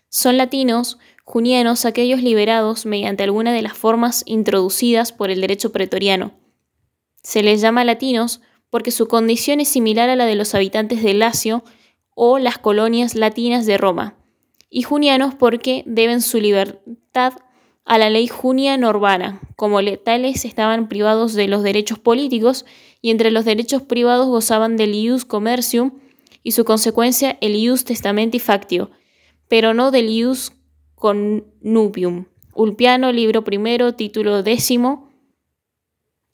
Son latinos, junianos, aquellos liberados mediante alguna de las formas introducidas por el derecho pretoriano. Se les llama latinos porque su condición es similar a la de los habitantes de Lacio o las colonias latinas de Roma, y junianos porque deben su libertad a la ley Junia Norbana, como tales estaban privados de los derechos políticos y entre los derechos privados gozaban del ius commercium y su consecuencia el ius testamenti factio, pero no del ius connubium. Ulpiano, libro primero, título 10,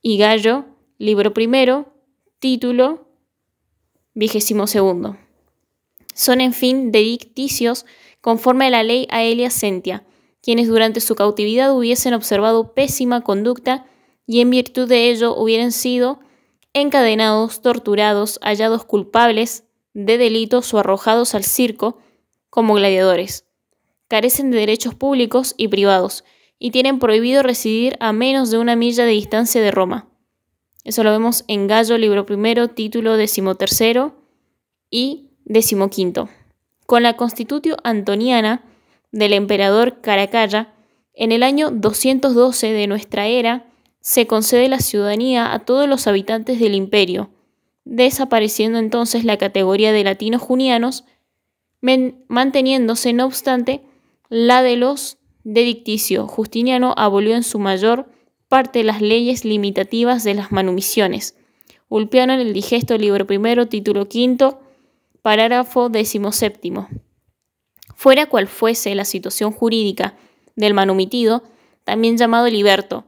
y Gallo, libro primero, título 22. Son, en fin, dedicticios conforme a la ley Aelia Sentia, quienes durante su cautividad hubiesen observado pésima conducta y en virtud de ello hubieran sido encadenados, torturados, hallados culpables de delitos o arrojados al circo como gladiadores. Carecen de derechos públicos y privados y tienen prohibido residir a menos de 1 milla de distancia de Roma. Eso lo vemos en Gallo, libro primero, título 13 y 15. Con la Constitutio Antoniana del emperador Caracalla, en el año 212 de nuestra era, se concede la ciudadanía a todos los habitantes del imperio, desapareciendo entonces la categoría de latinos junianos, manteniéndose no obstante la de los dedicticios. Justiniano abolió en su mayor parte las leyes limitativas de las manumisiones. Ulpiano en el Digesto, libro primero, título 5, parágrafo 17. Fuera cual fuese la situación jurídica del manumitido, también llamado liberto,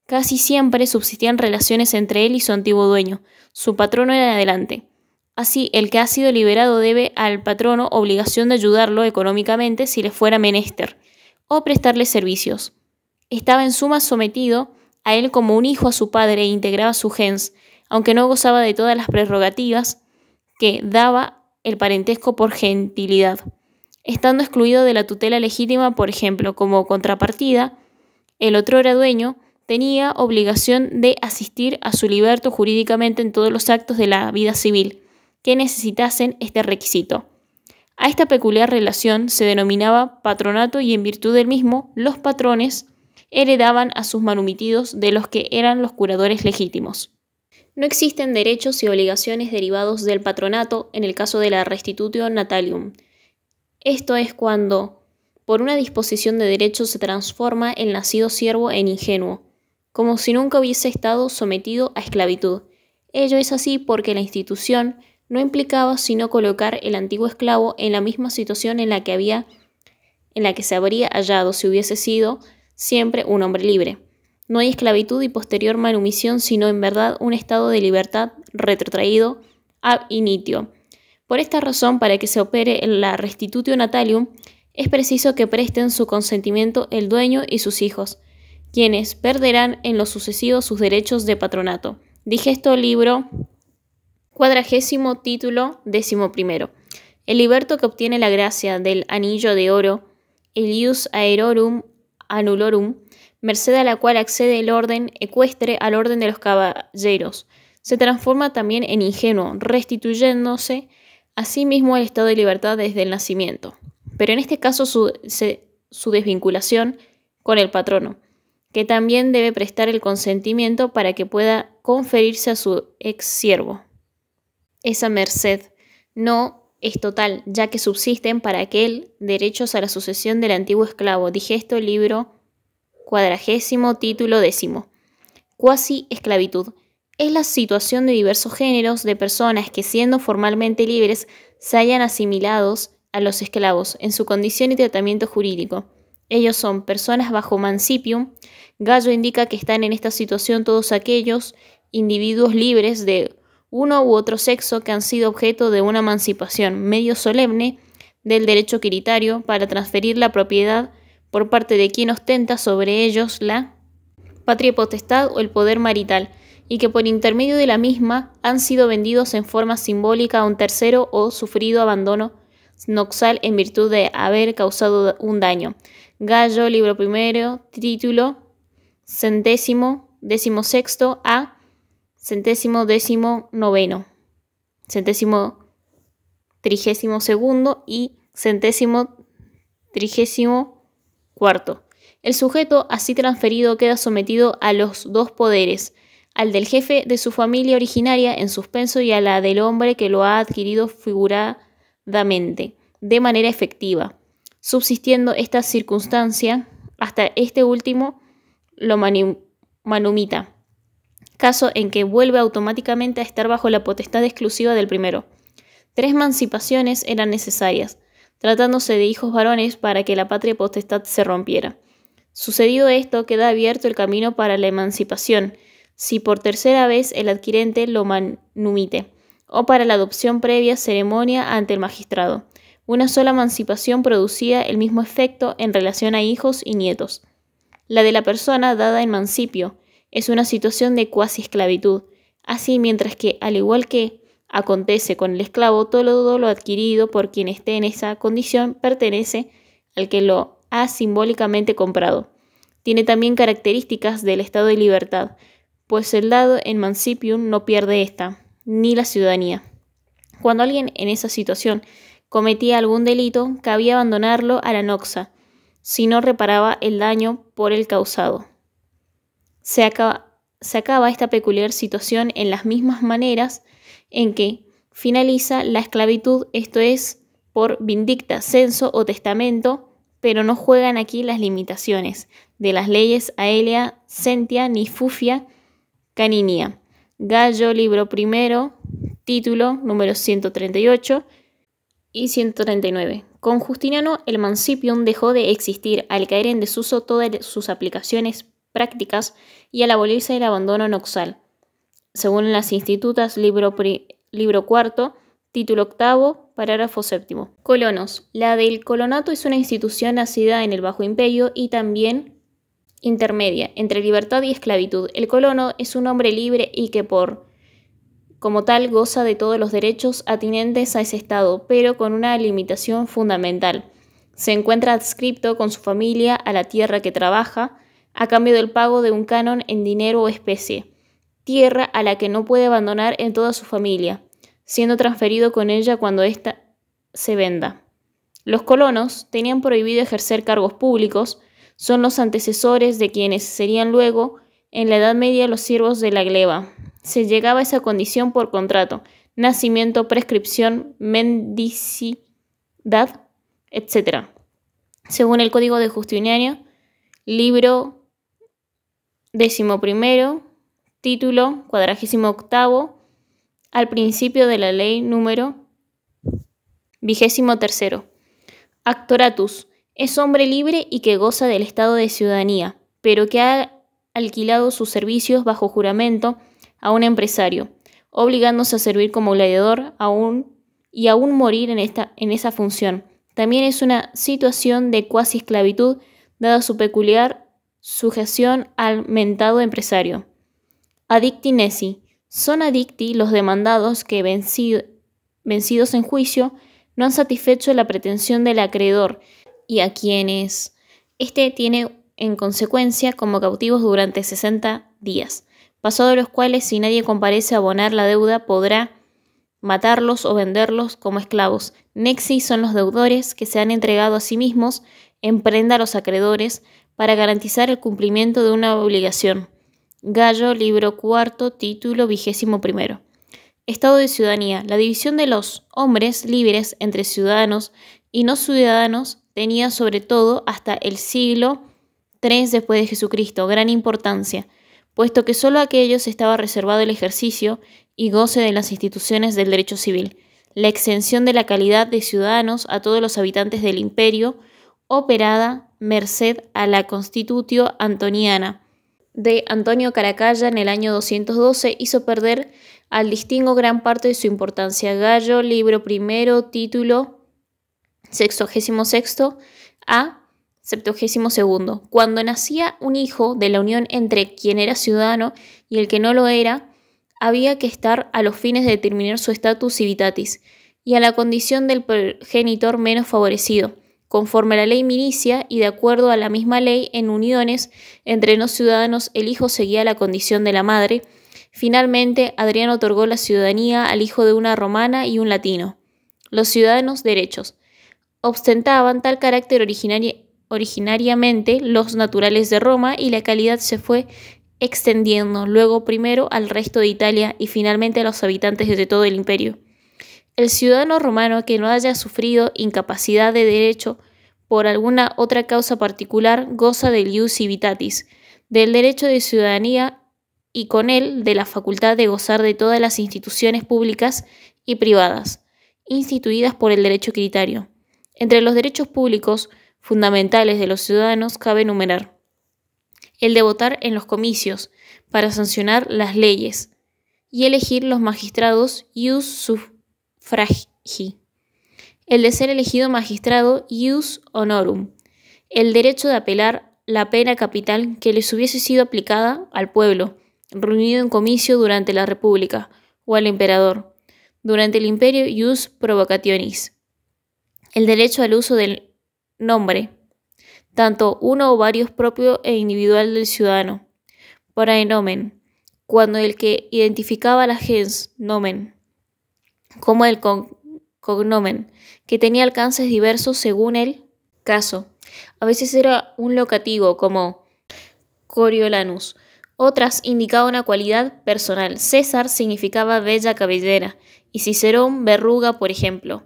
Casi siempre subsistían relaciones entre él y su antiguo dueño, su patrono en adelante. Así, el que ha sido liberado debe al patrono obligación de ayudarlo económicamente si le fuera menester, o prestarle servicios. Estaba en suma sometido a él como un hijo a su padre e integraba su gens, aunque no gozaba de todas las prerrogativas que daba el parentesco por gentilidad, estando excluido de la tutela legítima, por ejemplo, como contrapartida, el otrora dueño tenía obligación de asistir a su liberto jurídicamente en todos los actos de la vida civil que necesitasen este requisito. A esta peculiar relación se denominaba patronato y en virtud del mismo, los patrones heredaban a sus manumitidos de los que eran los curadores legítimos. No existen derechos y obligaciones derivados del patronato en el caso de la restitutio natalium. Esto es cuando, por una disposición de derechos, se transforma el nacido siervo en ingenuo, como si nunca hubiese estado sometido a esclavitud. Ello es así porque la institución no implicaba sino colocar el antiguo esclavo en la misma situación en la que se habría hallado si hubiese sido siempre un hombre libre. No hay esclavitud y posterior manumisión, sino en verdad un estado de libertad retrotraído ab initio. Por esta razón, para que se opere en la restitutio natalium, es preciso que presten su consentimiento el dueño y sus hijos, quienes perderán en lo sucesivo sus derechos de patronato. Digesto libro 40, título 11. El liberto que obtiene la gracia del anillo de oro, el ius aerorum annulorum, merced a la cual accede el orden ecuestre al orden de los caballeros, se transforma también en ingenuo, restituyéndose a sí mismo al estado de libertad desde el nacimiento. Pero en este caso su desvinculación con el patrono, que también debe prestar el consentimiento para que pueda conferirse a su ex siervo. Esa merced no es total, ya que subsisten para aquel derechos a la sucesión del antiguo esclavo. Digesto libro 40, título 10. Cuasi esclavitud. Es la situación de diversos géneros de personas que, siendo formalmente libres, se hayan asimilados a los esclavos en su condición y tratamiento jurídico. Ellos son personas bajo mancipium. Gallo indica que están en esta situación todos aquellos individuos libres de uno u otro sexo que han sido objeto de una emancipación medio solemne del derecho quiritario para transferir la propiedad por parte de quien ostenta sobre ellos la patria potestad o el poder marital, y que por intermedio de la misma han sido vendidos en forma simbólica a un tercero o sufrido abandono noxal en virtud de haber causado un daño. Gallo, libro 1, título 16 a 19, 32 y 34. El sujeto así transferido queda sometido a los dos poderes, al del jefe de su familia originaria en suspenso y a la del hombre que lo ha adquirido figuradamente, de manera efectiva, subsistiendo esta circunstancia hasta este último lo manumita, caso en que vuelve automáticamente a estar bajo la potestad exclusiva del primero. 3 emancipaciones eran necesarias, tratándose de hijos varones, para que la patria potestad se rompiera. Sucedido esto, queda abierto el camino para la emancipación, si por tercera vez el adquirente lo manumite, o para la adopción previa ceremonia ante el magistrado. Una sola emancipación producía el mismo efecto en relación a hijos y nietos. La de la persona dada en mancipio es una situación de cuasi esclavitud. Así, mientras que, al igual que acontece con el esclavo, todo lo adquirido por quien esté en esa condición pertenece al que lo ha simbólicamente comprado. Tiene también características del estado de libertad, pues el dado en mancipium no pierde esta, ni la ciudadanía. Cuando alguien en esa situación cometía algún delito, cabía abandonarlo a la noxa, si no reparaba el daño por él causado. Se acaba esta peculiar situación en las mismas maneras en que finaliza la esclavitud, esto es, por vindicta, censo o testamento, pero no juegan aquí las limitaciones de las leyes Aelia, Sentia ni Fufia Caninia. Gallo, libro 1, título número 138 y 139. Con Justiniano el mancipium dejó de existir al caer en desuso todas sus aplicaciones prácticas y al abolirse el abandono noxal, según las Institutas, libro cuarto, título octavo, parágrafo séptimo. Colonos. La del colonato es una institución nacida en el Bajo Imperio y también intermedia entre libertad y esclavitud. El colono es un hombre libre y que como tal goza de todos los derechos atinentes a ese estado, pero con una limitación fundamental. Se encuentra adscripto con su familia a la tierra que trabaja, a cambio del pago de un canon en dinero o especie, tierra a la que no puede abandonar en toda su familia, siendo transferido con ella cuando ésta se venda. Los colonos tenían prohibido ejercer cargos públicos, son los antecesores de quienes serían luego, en la Edad Media, los siervos de la gleba. Se llegaba a esa condición por contrato, nacimiento, prescripción, mendicidad, etc. Según el Código de Justiniano, libro 11, título 48, al principio de la ley número 23. Actoratus. Es hombre libre y que goza del estado de ciudadanía, pero que ha alquilado sus servicios bajo juramento a un empresario, obligándose a servir como gladiador y aún morir en esa función. También es una situación de cuasi esclavitud, dada su peculiar sujeción al mentado empresario. Adicti neci. Son adicti los demandados que, vencidos en juicio, no han satisfecho la pretensión del acreedor y a quienes éste tiene en consecuencia como cautivos durante 60 días, pasados los cuales, si nadie comparece a abonar la deuda, podrá matarlos o venderlos como esclavos. Nexi son los deudores que se han entregado a sí mismos en prenda a los acreedores para garantizar el cumplimiento de una obligación. Gallo, libro cuarto, título 21. Estado de ciudadanía. La división de los hombres libres entre ciudadanos y no ciudadanos tenía sobre todo hasta el siglo III después de Jesucristo gran importancia, puesto que solo a aquellos estaba reservado el ejercicio y goce de las instituciones del derecho civil. La exención de la calidad de ciudadanos a todos los habitantes del imperio, operada merced a la Constitutio Antoniana de Antonio Caracalla en el año 212, hizo perder al distingo gran parte de su importancia. Gallo, libro primero, título 66 a 72. Cuando nacía un hijo de la unión entre quien era ciudadano y el que no lo era, había que estar a los fines de determinar su status civitatis y a la condición del progenitor menos favorecido, conforme a la ley milicia y de acuerdo a la misma ley en uniones entre no ciudadanos el hijo seguía la condición de la madre. Finalmente, Adriano otorgó la ciudadanía al hijo de una romana y un latino. Los ciudadanos derechos. Ostentaban tal carácter originariamente los naturales de Roma y la calidad se fue extendiendo luego primero al resto de Italia y finalmente a los habitantes de todo el imperio. El ciudadano romano que no haya sufrido incapacidad de derecho por alguna otra causa particular goza del ius civitatis, del derecho de ciudadanía y con él de la facultad de gozar de todas las instituciones públicas y privadas, instituidas por el derecho equitario. Entre los derechos públicos fundamentales de los ciudadanos cabe enumerar el de votar en los comicios para sancionar las leyes y elegir los magistrados ius suffragii, el de ser elegido magistrado ius honorum, el derecho de apelar la pena capital que les hubiese sido aplicada al pueblo, reunido en comicio durante la República, o al emperador, durante el imperio ius provocationis, el derecho al uso del nombre, tanto uno o varios propio e individual del ciudadano, praenomen, cuando el que identificaba la gens nomen, como el cognomen, que tenía alcances diversos según el caso. A veces era un locativo, como Coriolanus. Otras indicaba una cualidad personal. César significaba bella cabellera y Cicerón verruga, por ejemplo.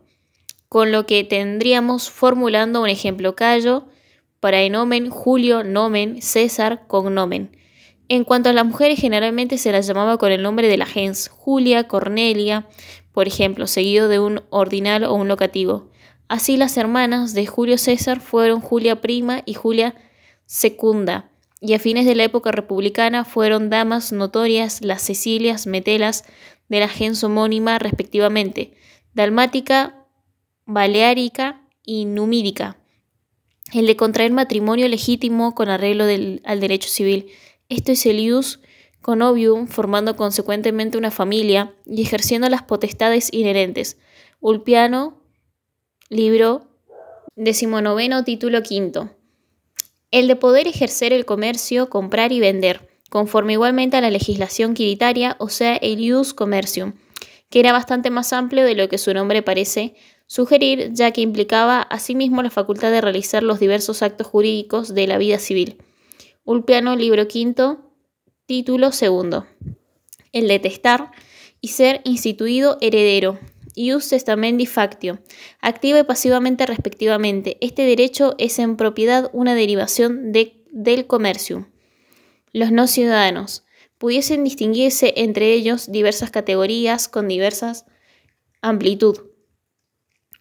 Con lo que tendríamos formulando un ejemplo: Cayo, praenomen; Julio, nomen; César, cognomen. En cuanto a las mujeres, generalmente se las llamaba con el nombre de la gens: Julia, Cornelia, por ejemplo, seguido de un ordinal o un locativo. Así las hermanas de Julio César fueron Julia Prima y Julia Secunda, y a fines de la época republicana fueron damas notorias las Cecilias Metelas de la gens homónima respectivamente, dalmática, baleárica y numídica. El de contraer matrimonio legítimo con arreglo al derecho civil. Esto es el ius connovium, formando consecuentemente una familia y ejerciendo las potestades inherentes. Ulpiano, libro 19, título 5. El de poder ejercer el comercio, comprar y vender, conforme igualmente a la legislación quiritaria, o sea, el ius commercium, que era bastante más amplio de lo que su nombre parece sugerir, ya que implicaba asimismo la facultad de realizar los diversos actos jurídicos de la vida civil. Ulpiano, libro 5, título 2. El de testar y ser instituido heredero. Ius testamendi factio, activa y pasivamente respectivamente. Este derecho es en propiedad una derivación del comercium. Los no ciudadanos. Pudiesen distinguirse entre ellos diversas categorías con diversas amplitud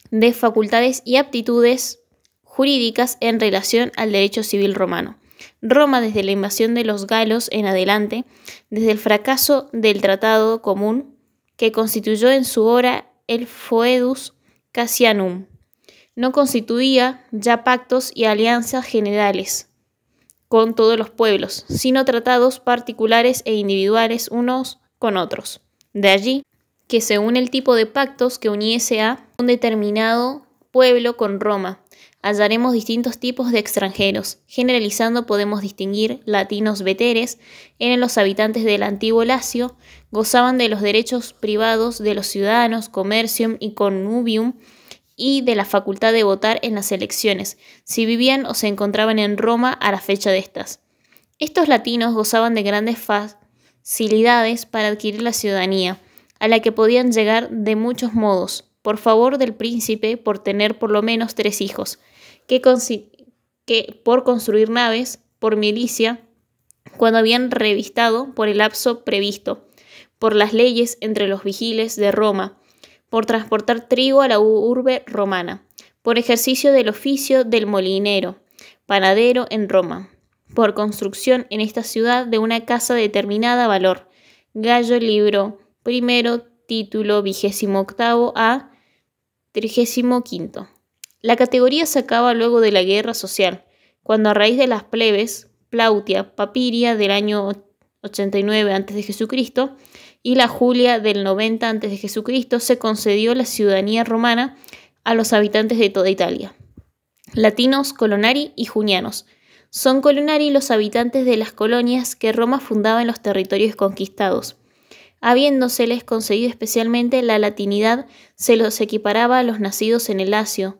de facultades y aptitudes jurídicas en relación al derecho civil romano. Roma, desde la invasión de los galos en adelante, desde el fracaso del tratado común que constituyó en su hora el Foedus Cassianum, no constituía ya pactos y alianzas generales con todos los pueblos, sino tratados particulares e individuales unos con otros. De allí que según el tipo de pactos que uniese a un determinado pueblo con Roma, hallaremos distintos tipos de extranjeros. Generalizando podemos distinguir latinos veteres, eran los habitantes del antiguo Lacio, gozaban de los derechos privados de los ciudadanos, commercium y connubium, y de la facultad de votar en las elecciones, si vivían o se encontraban en Roma a la fecha de estas. Estos latinos gozaban de grandes facilidades para adquirir la ciudadanía, a la que podían llegar de muchos modos, por favor del príncipe, por tener por lo menos 3 hijos, que por construir naves, por milicia, cuando habían revistado por el lapso previsto, por las leyes entre los vigiles de Roma, por transportar trigo a la urbe romana, por ejercicio del oficio del molinero, panadero en Roma, por construcción en esta ciudad de una casa de determinada valor. Gallo, libro 1, título 28 a 35. La categoría se acaba luego de la guerra social, cuando a raíz de las plebes, Plautia Papiria del año 89 a.C. y la Julia del 90 a.C. se concedió la ciudadanía romana a los habitantes de toda Italia. Latinos, colonari y junianos. Son colonari los habitantes de las colonias que Roma fundaba en los territorios conquistados. Habiéndoseles concedido especialmente la latinidad, se los equiparaba a los nacidos en el Lacio.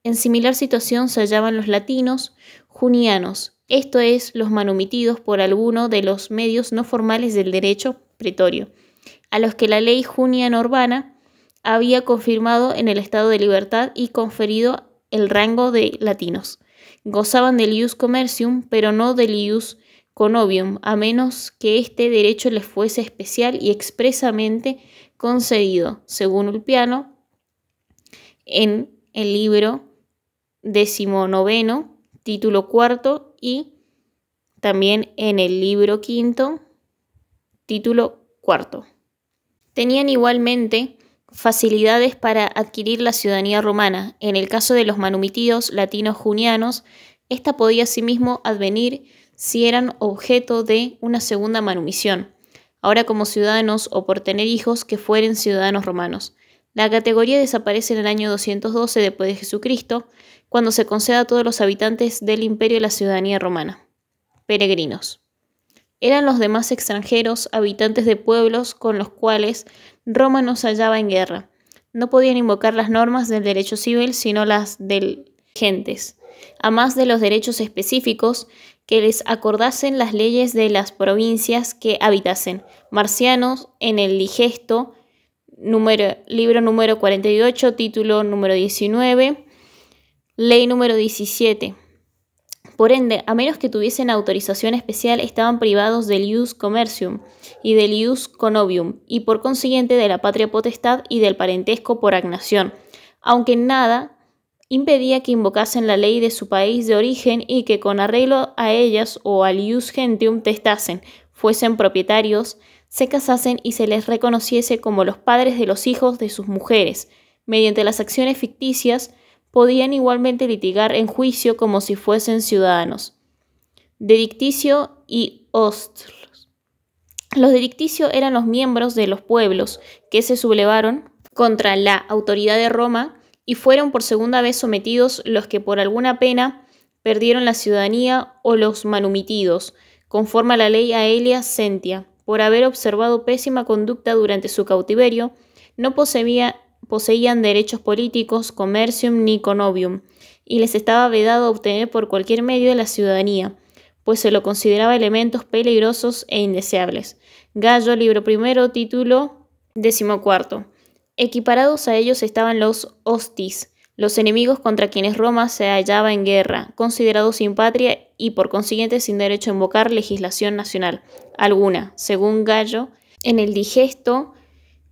En similar situación se hallaban los latinos junianos, esto es, los manumitidos por alguno de los medios no formales del derecho pretorio, a los que la ley juniana urbana había confirmado en el estado de libertad y conferido el rango de latinos. Gozaban del ius commercium, pero no del ius connovium, a menos que este derecho les fuese especial y expresamente concedido, según Ulpiano, en el libro 19, título 4, y también en el libro 5, título 4. Tenían igualmente facilidades para adquirir la ciudadanía romana. En el caso de los manumitidos latinos junianos, esta podía asimismo advenir si eran objeto de una segunda manumisión, ahora como ciudadanos o por tener hijos que fueren ciudadanos romanos. La categoría desaparece en el año 212 después de Jesucristo, cuando se concede a todos los habitantes del imperio la ciudadanía romana. Peregrinos. Eran los demás extranjeros, habitantes de pueblos con los cuales Roma no se hallaba en guerra. No podían invocar las normas del derecho civil, sino las del gentes, a más de los derechos específicos que les acordasen las leyes de las provincias que habitasen. Marcianos, en el Digesto, libro número 48, título número 19, ley número 17. Por ende, a menos que tuviesen autorización especial, estaban privados del ius commercium y del ius connovium, y por consiguiente de la patria potestad y del parentesco por agnación, aunque nada impedía que invocasen la ley de su país de origen y que con arreglo a ellas o al ius gentium testasen, fuesen propietarios, se casasen y se les reconociese como los padres de los hijos de sus mujeres. Mediante las acciones ficticias, podían igualmente litigar en juicio como si fuesen ciudadanos. Dedicticio y ostlos. Los dedicticios eran los miembros de los pueblos que se sublevaron contra la autoridad de Roma y fueron por segunda vez sometidos los que por alguna pena perdieron la ciudadanía o los manumitidos, conforme a la ley Aelia Sentia, por haber observado pésima conducta durante su cautiverio, no poseían derechos políticos, comercium ni connovium, y les estaba vedado obtener por cualquier medio la ciudadanía, pues se lo consideraba elementos peligrosos e indeseables. Gallo, libro primero, título 14. Equiparados a ellos estaban los hostis, los enemigos contra quienes Roma se hallaba en guerra, considerados sin patria y por consiguiente sin derecho a invocar legislación nacional alguna, según Gallo, en el Digesto,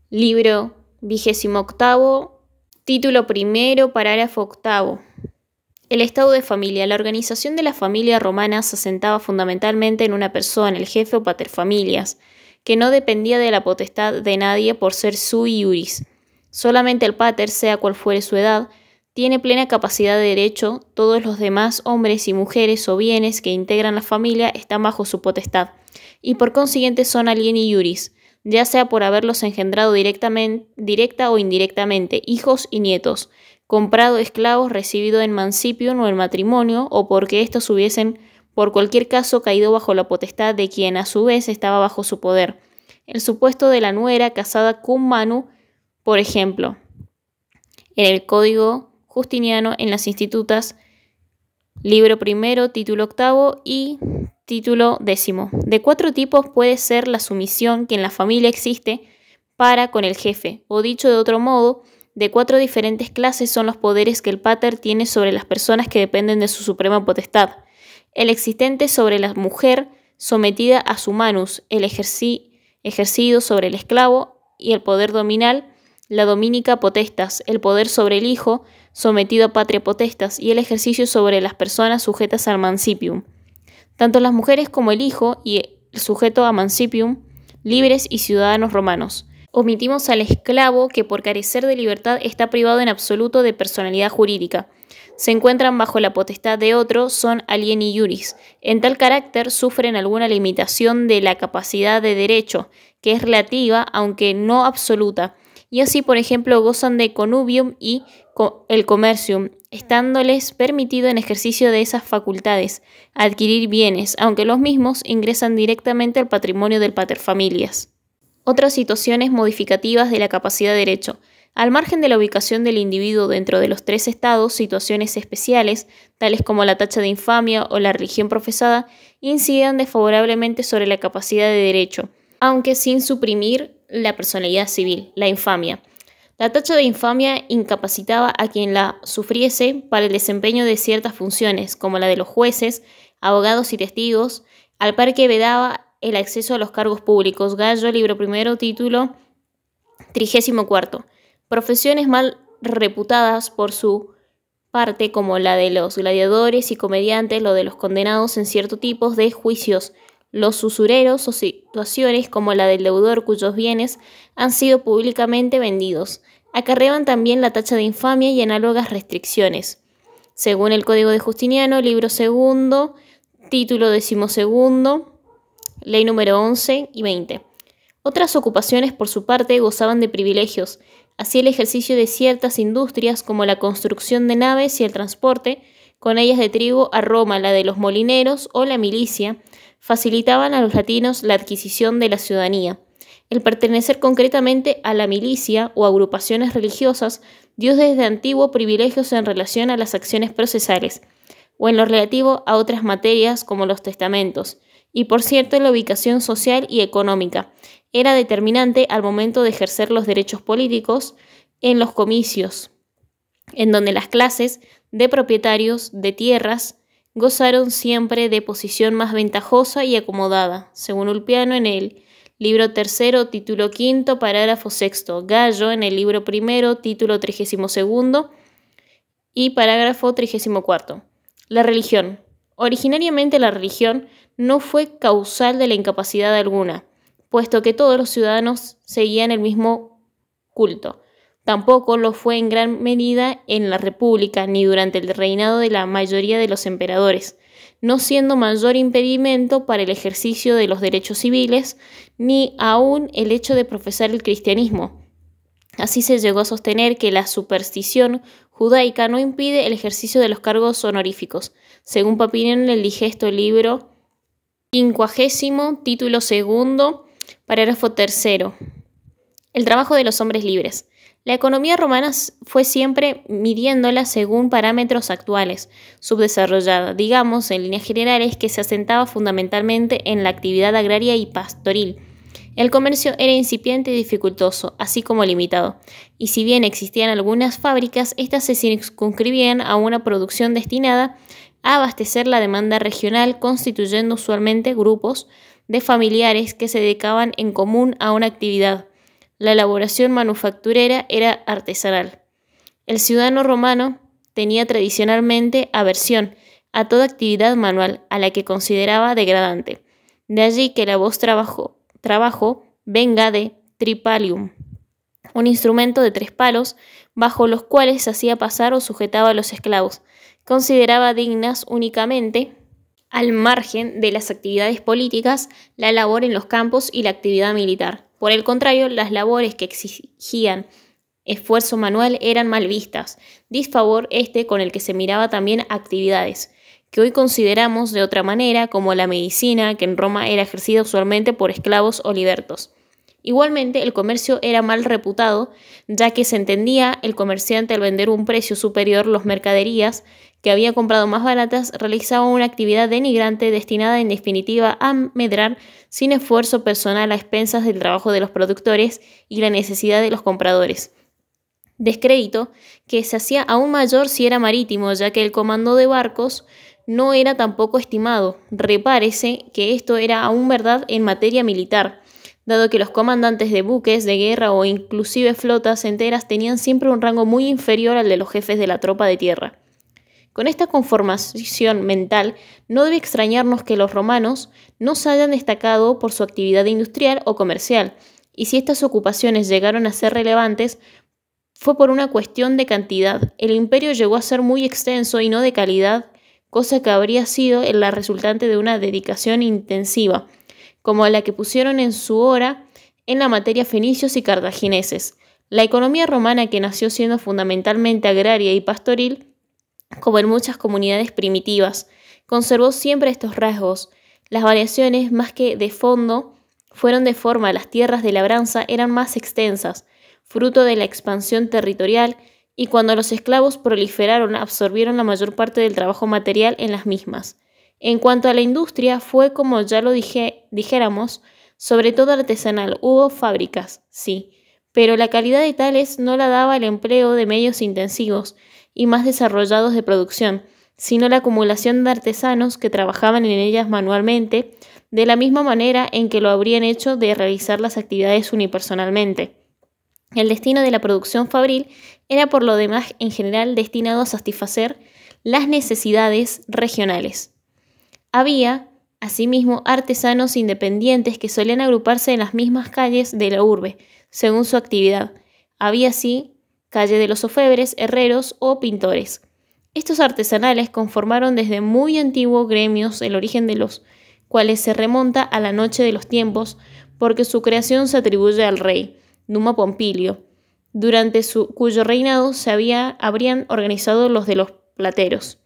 libro 28, título primero, parágrafo 8. El estado de familia. La organización de la familia romana se asentaba fundamentalmente en una persona, el jefe o paterfamilias, que no dependía de la potestad de nadie por ser sui iuris. Solamente el pater, sea cual fuere su edad, tiene plena capacidad de derecho. Todos los demás hombres y mujeres o bienes que integran la familia están bajo su potestad, y por consiguiente son alieni iuris, ya sea por haberlos engendrado directa o indirectamente, hijos y nietos, comprado esclavos, recibido en mancipium o en matrimonio, o porque éstos hubiesen por cualquier caso caído bajo la potestad de quien a su vez estaba bajo su poder. El supuesto de la nuera casada cum manu, por ejemplo, en el Código Justiniano, en las Institutas, libro primero, título 8 y título 10. De 4 tipos puede ser la sumisión que en la familia existe para con el jefe, o dicho de otro modo, de 4 diferentes clases son los poderes que el pater tiene sobre las personas que dependen de su suprema potestad. El existente sobre la mujer sometida a su manus, el ejercido sobre el esclavo y el poder dominal, la dominica potestas, el poder sobre el hijo sometido a patria potestas y el ejercicio sobre las personas sujetas al mancipium. Tanto las mujeres como el hijo y el sujeto a mancipium, libres y ciudadanos romanos. Omitimos al esclavo que por carecer de libertad está privado en absoluto de personalidad jurídica. Se encuentran bajo la potestad de otro, son alieni iuris. En tal carácter sufren alguna limitación de la capacidad de derecho, que es relativa aunque no absoluta, y así por ejemplo gozan de connubium y el commercium, estándoles permitido en ejercicio de esas facultades adquirir bienes, aunque los mismos ingresan directamente al patrimonio del paterfamilias. Otras situaciones modificativas de la capacidad de derecho. Al margen de la ubicación del individuo dentro de los 3 estados, situaciones especiales, tales como la tacha de infamia o la religión profesada, inciden desfavorablemente sobre la capacidad de derecho, aunque sin suprimir la personalidad civil, la infamia. La tacha de infamia incapacitaba a quien la sufriese para el desempeño de ciertas funciones, como la de los jueces, abogados y testigos, al par que vedaba el acceso a los cargos públicos. Gallo, libro primero, título 34. Profesiones mal reputadas por su parte, como la de los gladiadores y comediantes, lo de los condenados en ciertos tipos de juicios, los usureros o situaciones como la del deudor cuyos bienes han sido públicamente vendidos, acarreaban también la tacha de infamia y análogas restricciones. Según el Código de Justiniano, libro segundo, título 12, ley número 11 y 20. Otras ocupaciones, por su parte, gozaban de privilegios. Así el ejercicio de ciertas industrias como la construcción de naves y el transporte, con ellas de trigo a Roma, la de los molineros o la milicia, facilitaban a los latinos la adquisición de la ciudadanía. El pertenecer concretamente a la milicia o agrupaciones religiosas dio desde antiguo privilegios en relación a las acciones procesales, o en lo relativo a otras materias como los testamentos, y por cierto la ubicación social y económica era determinante al momento de ejercer los derechos políticos en los comicios, en donde las clases de propietarios de tierras gozaron siempre de posición más ventajosa y acomodada, según Ulpiano en el libro tercero, título 5, parágrafo 6, Gallo en el libro primero, título 32, Y parágrafo 34. La religión. Originariamente la religión no fue causal de la incapacidad alguna, puesto que todos los ciudadanos seguían el mismo culto. Tampoco lo fue en gran medida en la República ni durante el reinado de la mayoría de los emperadores, no siendo mayor impedimento para el ejercicio de los derechos civiles, ni aún el hecho de profesar el cristianismo. Así se llegó a sostener que la superstición judaica no impide el ejercicio de los cargos honoríficos, según Papiniano en el digesto libro 50, título 2, parágrafo 3. El trabajo de los hombres libres. La economía romana fue siempre midiéndola según parámetros actuales, subdesarrollada, digamos, en líneas generales, que se asentaba fundamentalmente en la actividad agraria y pastoril. El comercio era incipiente y dificultoso, así como limitado, y si bien existían algunas fábricas, estas se circunscribían a una producción destinada a abastecer la demanda regional, constituyendo usualmente grupos de familiares que se dedicaban en común a una actividad. La elaboración manufacturera era artesanal. El ciudadano romano tenía tradicionalmente aversión a toda actividad manual, a la que consideraba degradante. De allí que la voz trabajo venga de tripalium, un instrumento de 3 palos, bajo los cuales se hacía pasar o sujetaba a los esclavos. Consideraba dignas únicamente, al margen de las actividades políticas, la labor en los campos y la actividad militar. Por el contrario, las labores que exigían esfuerzo manual eran mal vistas, disfavor con el que se miraba también actividades que hoy consideramos de otra manera, como la medicina, que en Roma era ejercida usualmente por esclavos o libertos. Igualmente, el comercio era mal reputado, ya que se entendía el comerciante al vender un precio superior las mercaderías que había comprado más baratas, realizaba una actividad denigrante destinada en definitiva a medrar sin esfuerzo personal a expensas del trabajo de los productores y la necesidad de los compradores. Descrédito que se hacía aún mayor si era marítimo, ya que el comando de barcos no era tampoco estimado. Repárese que esto era aún verdad en materia militar, dado que los comandantes de buques de guerra o inclusive flotas enteras tenían siempre un rango muy inferior al de los jefes de la tropa de tierra. Con esta conformación mental, no debe extrañarnos que los romanos no se hayan destacado por su actividad industrial o comercial, y si estas ocupaciones llegaron a ser relevantes, fue por una cuestión de cantidad. El imperio llegó a ser muy extenso y no de calidad, cosa que habría sido la resultante de una dedicación intensiva, como la que pusieron en su hora en la materia fenicios y cartagineses. La economía romana, que nació siendo fundamentalmente agraria y pastoril, como en muchas comunidades primitivas, conservó siempre estos rasgos. Las variaciones, más que de fondo, fueron de forma. Las tierras de labranza eran más extensas, fruto de la expansión territorial, y cuando los esclavos proliferaron, absorbieron la mayor parte del trabajo material en las mismas. En cuanto a la industria, fue como ya lo dijéramos, sobre todo artesanal. Hubo fábricas, sí, pero la calidad de tales no la daba el empleo de medios intensivos y más desarrollados de producción, sino la acumulación de artesanos que trabajaban en ellas manualmente, de la misma manera en que lo habrían hecho de realizar las actividades unipersonalmente. El destino de la producción fabril era por lo demás en general destinado a satisfacer las necesidades regionales. Había, asimismo, artesanos independientes que solían agruparse en las mismas calles de la urbe, según su actividad. Había así calle de los orfebres, herreros o pintores. Estos artesanales conformaron desde muy antiguos gremios, el origen de los cuales se remonta a la noche de los tiempos, porque su creación se atribuye al rey Numa Pompilio, durante cuyo reinado se habrían organizado los de los plateros,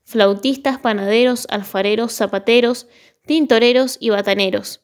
flautistas, panaderos, alfareros, zapateros, tintoreros y bataneros.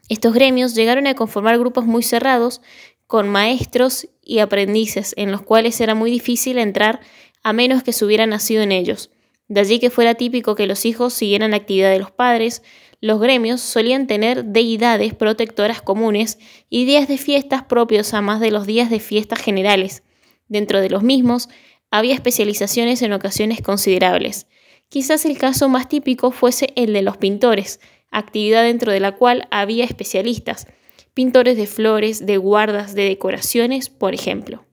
Estos gremios llegaron a conformar grupos muy cerrados, con maestros y aprendices, en los cuales era muy difícil entrar a menos que se hubiera nacido en ellos. De allí que fuera típico que los hijos siguieran la actividad de los padres. Los gremios solían tener deidades protectoras comunes y días de fiestas propios, además de los días de fiestas generales. Dentro de los mismos había especializaciones en ocasiones considerables. Quizás el caso más típico fuese el de los pintores, actividad dentro de la cual había especialistas, pintores de flores, de guardas, de decoraciones, por ejemplo.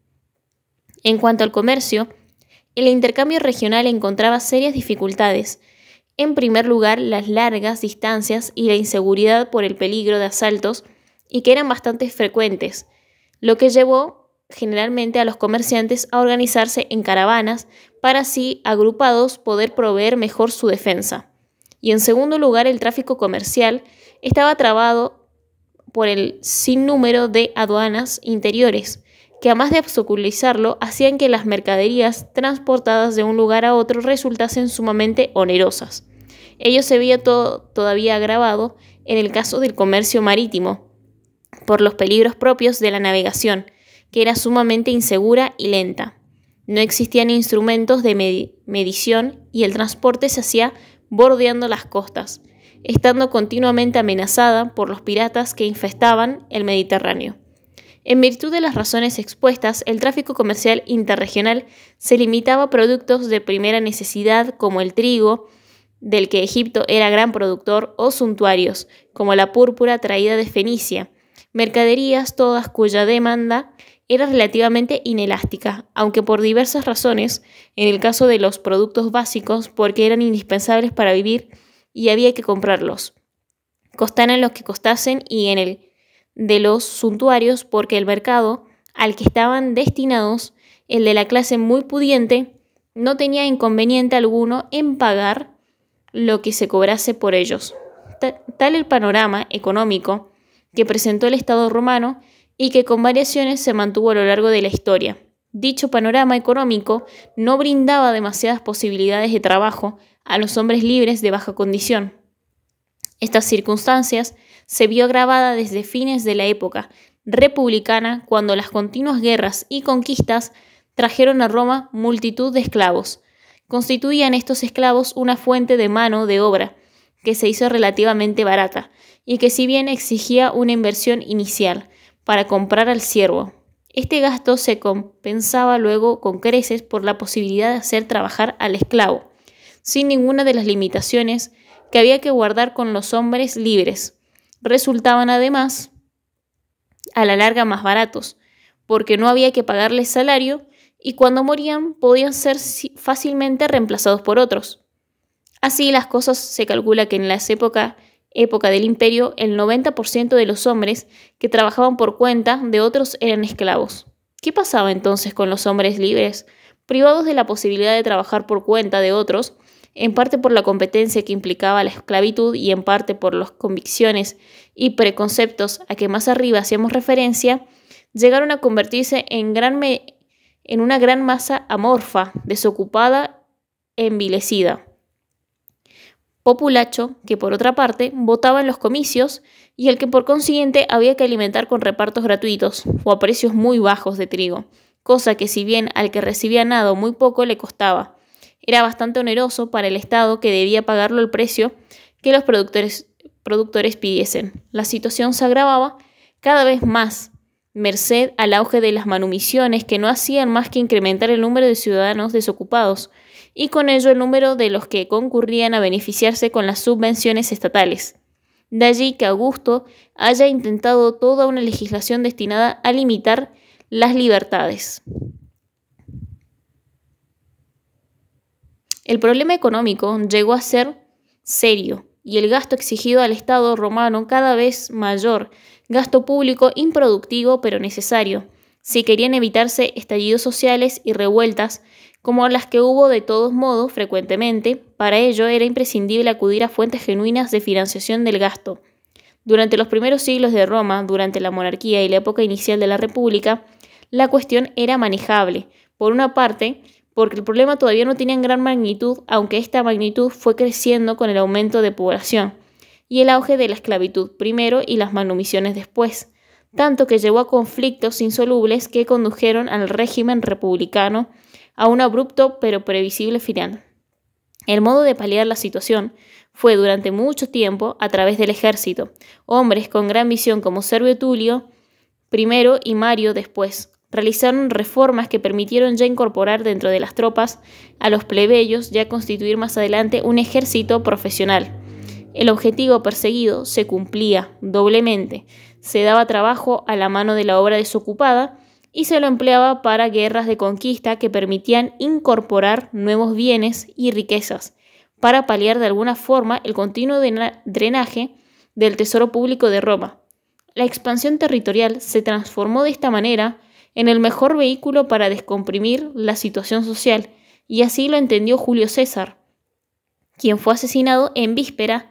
En cuanto al comercio, El intercambio regional encontraba serias dificultades. En primer lugar, las largas distancias y la inseguridad por el peligro de asaltos, y que eran bastante frecuentes, lo que llevó generalmente a los comerciantes a organizarse en caravanas para así, agrupados, poder proveer mejor su defensa. Y en segundo lugar, el tráfico comercial estaba trabado por el sinnúmero de aduanas interiores, que además de obstaculizarlo, hacían que las mercaderías transportadas de un lugar a otro resultasen sumamente onerosas. Ello se veía todavía agravado en el caso del comercio marítimo, por los peligros propios de la navegación, que era sumamente insegura y lenta. No existían instrumentos de medición y el transporte se hacía bordeando las costas, estando continuamente amenazada por los piratas que infestaban el Mediterráneo. En virtud de las razones expuestas, el tráfico comercial interregional se limitaba a productos de primera necesidad como el trigo, del que Egipto era gran productor, o suntuarios, como la púrpura traída de Fenicia, mercaderías todas cuya demanda era relativamente inelástica, aunque por diversas razones, en el caso de los productos básicos, porque eran indispensables para vivir y había que comprarlos, costaran lo que costasen, y en el de los suntuarios, porque el mercado al que estaban destinados, el de la clase muy pudiente, no tenía inconveniente alguno en pagar lo que se cobrase por ellos. Tal el panorama económico que presentó el Estado romano y que con variaciones se mantuvo a lo largo de la historia. Dicho panorama económico no brindaba demasiadas posibilidades de trabajo a los hombres libres de baja condición. Estas circunstancias se vio agravada desde fines de la época republicana, cuando las continuas guerras y conquistas trajeron a Roma multitud de esclavos. Constituían estos esclavos una fuente de mano de obra que se hizo relativamente barata y que, si bien exigía una inversión inicial para comprar al siervo, este gasto se compensaba luego con creces por la posibilidad de hacer trabajar al esclavo, sin ninguna de las limitaciones que había que guardar con los hombres libres. Resultaban además a la larga más baratos, porque no había que pagarles salario y cuando morían podían ser fácilmente reemplazados por otros. Así las cosas, se calcula que en la época del imperio, el 90% de los hombres que trabajaban por cuenta de otros eran esclavos. ¿Qué pasaba entonces con los hombres libres? Privados de la posibilidad de trabajar por cuenta de otros, en parte por la competencia que implicaba la esclavitud y en parte por las convicciones y preconceptos a que más arriba hacíamos referencia, llegaron a convertirse en una gran masa amorfa, desocupada, envilecida. Populacho, que por otra parte votaba en los comicios y el que por consiguiente había que alimentar con repartos gratuitos o a precios muy bajos de trigo, cosa que, si bien al que recibía nada o muy poco le costaba, era bastante oneroso para el Estado, que debía pagarlo el precio que los productores pidiesen. La situación se agravaba cada vez más, merced al auge de las manumisiones, que no hacían más que incrementar el número de ciudadanos desocupados y con ello el número de los que concurrían a beneficiarse con las subvenciones estatales. De allí que Augusto haya intentado toda una legislación destinada a limitar las libertades. El problema económico llegó a ser serio y el gasto exigido al Estado romano cada vez mayor, gasto público improductivo pero necesario, si querían evitarse estallidos sociales y revueltas como las que hubo de todos modos frecuentemente. Para ello era imprescindible acudir a fuentes genuinas de financiación del gasto. Durante los primeros siglos de Roma, durante la monarquía y la época inicial de la República, la cuestión era manejable. Por una parte, porque el problema todavía no tenía gran magnitud, aunque esta magnitud fue creciendo con el aumento de población y el auge de la esclavitud primero y las manumisiones después, tanto que llevó a conflictos insolubles que condujeron al régimen republicano a un abrupto pero previsible final. El modo de paliar la situación fue durante mucho tiempo a través del ejército. Hombres con gran visión como Servio Tulio primero y Mario después realizaron reformas que permitieron ya incorporar dentro de las tropas a los plebeyos y a constituir más adelante un ejército profesional. El objetivo perseguido se cumplía doblemente. Se daba trabajo a la mano de la obra desocupada y se lo empleaba para guerras de conquista que permitían incorporar nuevos bienes y riquezas para paliar de alguna forma el continuo drenaje del tesoro público de Roma. La expansión territorial se transformó de esta manera en el mejor vehículo para descomprimir la situación social, y así lo entendió Julio César, quien fue asesinado en vísperas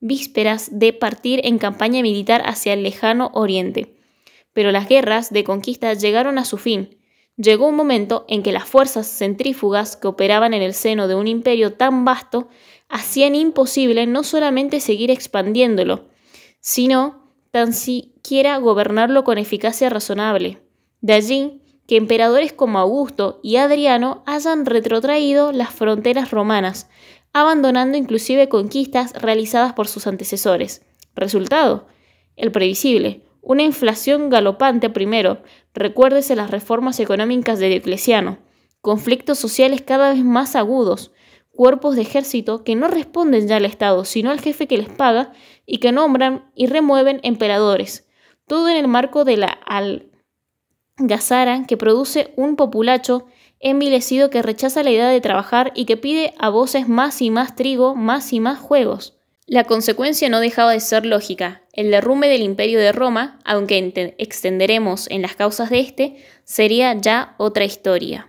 de partir en campaña militar hacia el lejano oriente. Pero las guerras de conquista llegaron a su fin. Llegó un momento en que las fuerzas centrífugas que operaban en el seno de un imperio tan vasto hacían imposible no solamente seguir expandiéndolo, sino tan siquiera gobernarlo con eficacia razonable. De allí que emperadores como Augusto y Adriano hayan retrotraído las fronteras romanas, abandonando inclusive conquistas realizadas por sus antecesores. Resultado: el previsible. Una inflación galopante primero, recuérdese las reformas económicas de Diocleciano, conflictos sociales cada vez más agudos, cuerpos de ejército que no responden ya al Estado, sino al jefe que les paga y que nombran y remueven emperadores, todo en el marco de la algazara que produce un populacho envilecido que rechaza la idea de trabajar y que pide a voces más y más trigo, más y más juegos. La consecuencia no dejaba de ser lógica. El derrumbe del Imperio de Roma, aunque extenderemos en las causas de este, sería ya otra historia.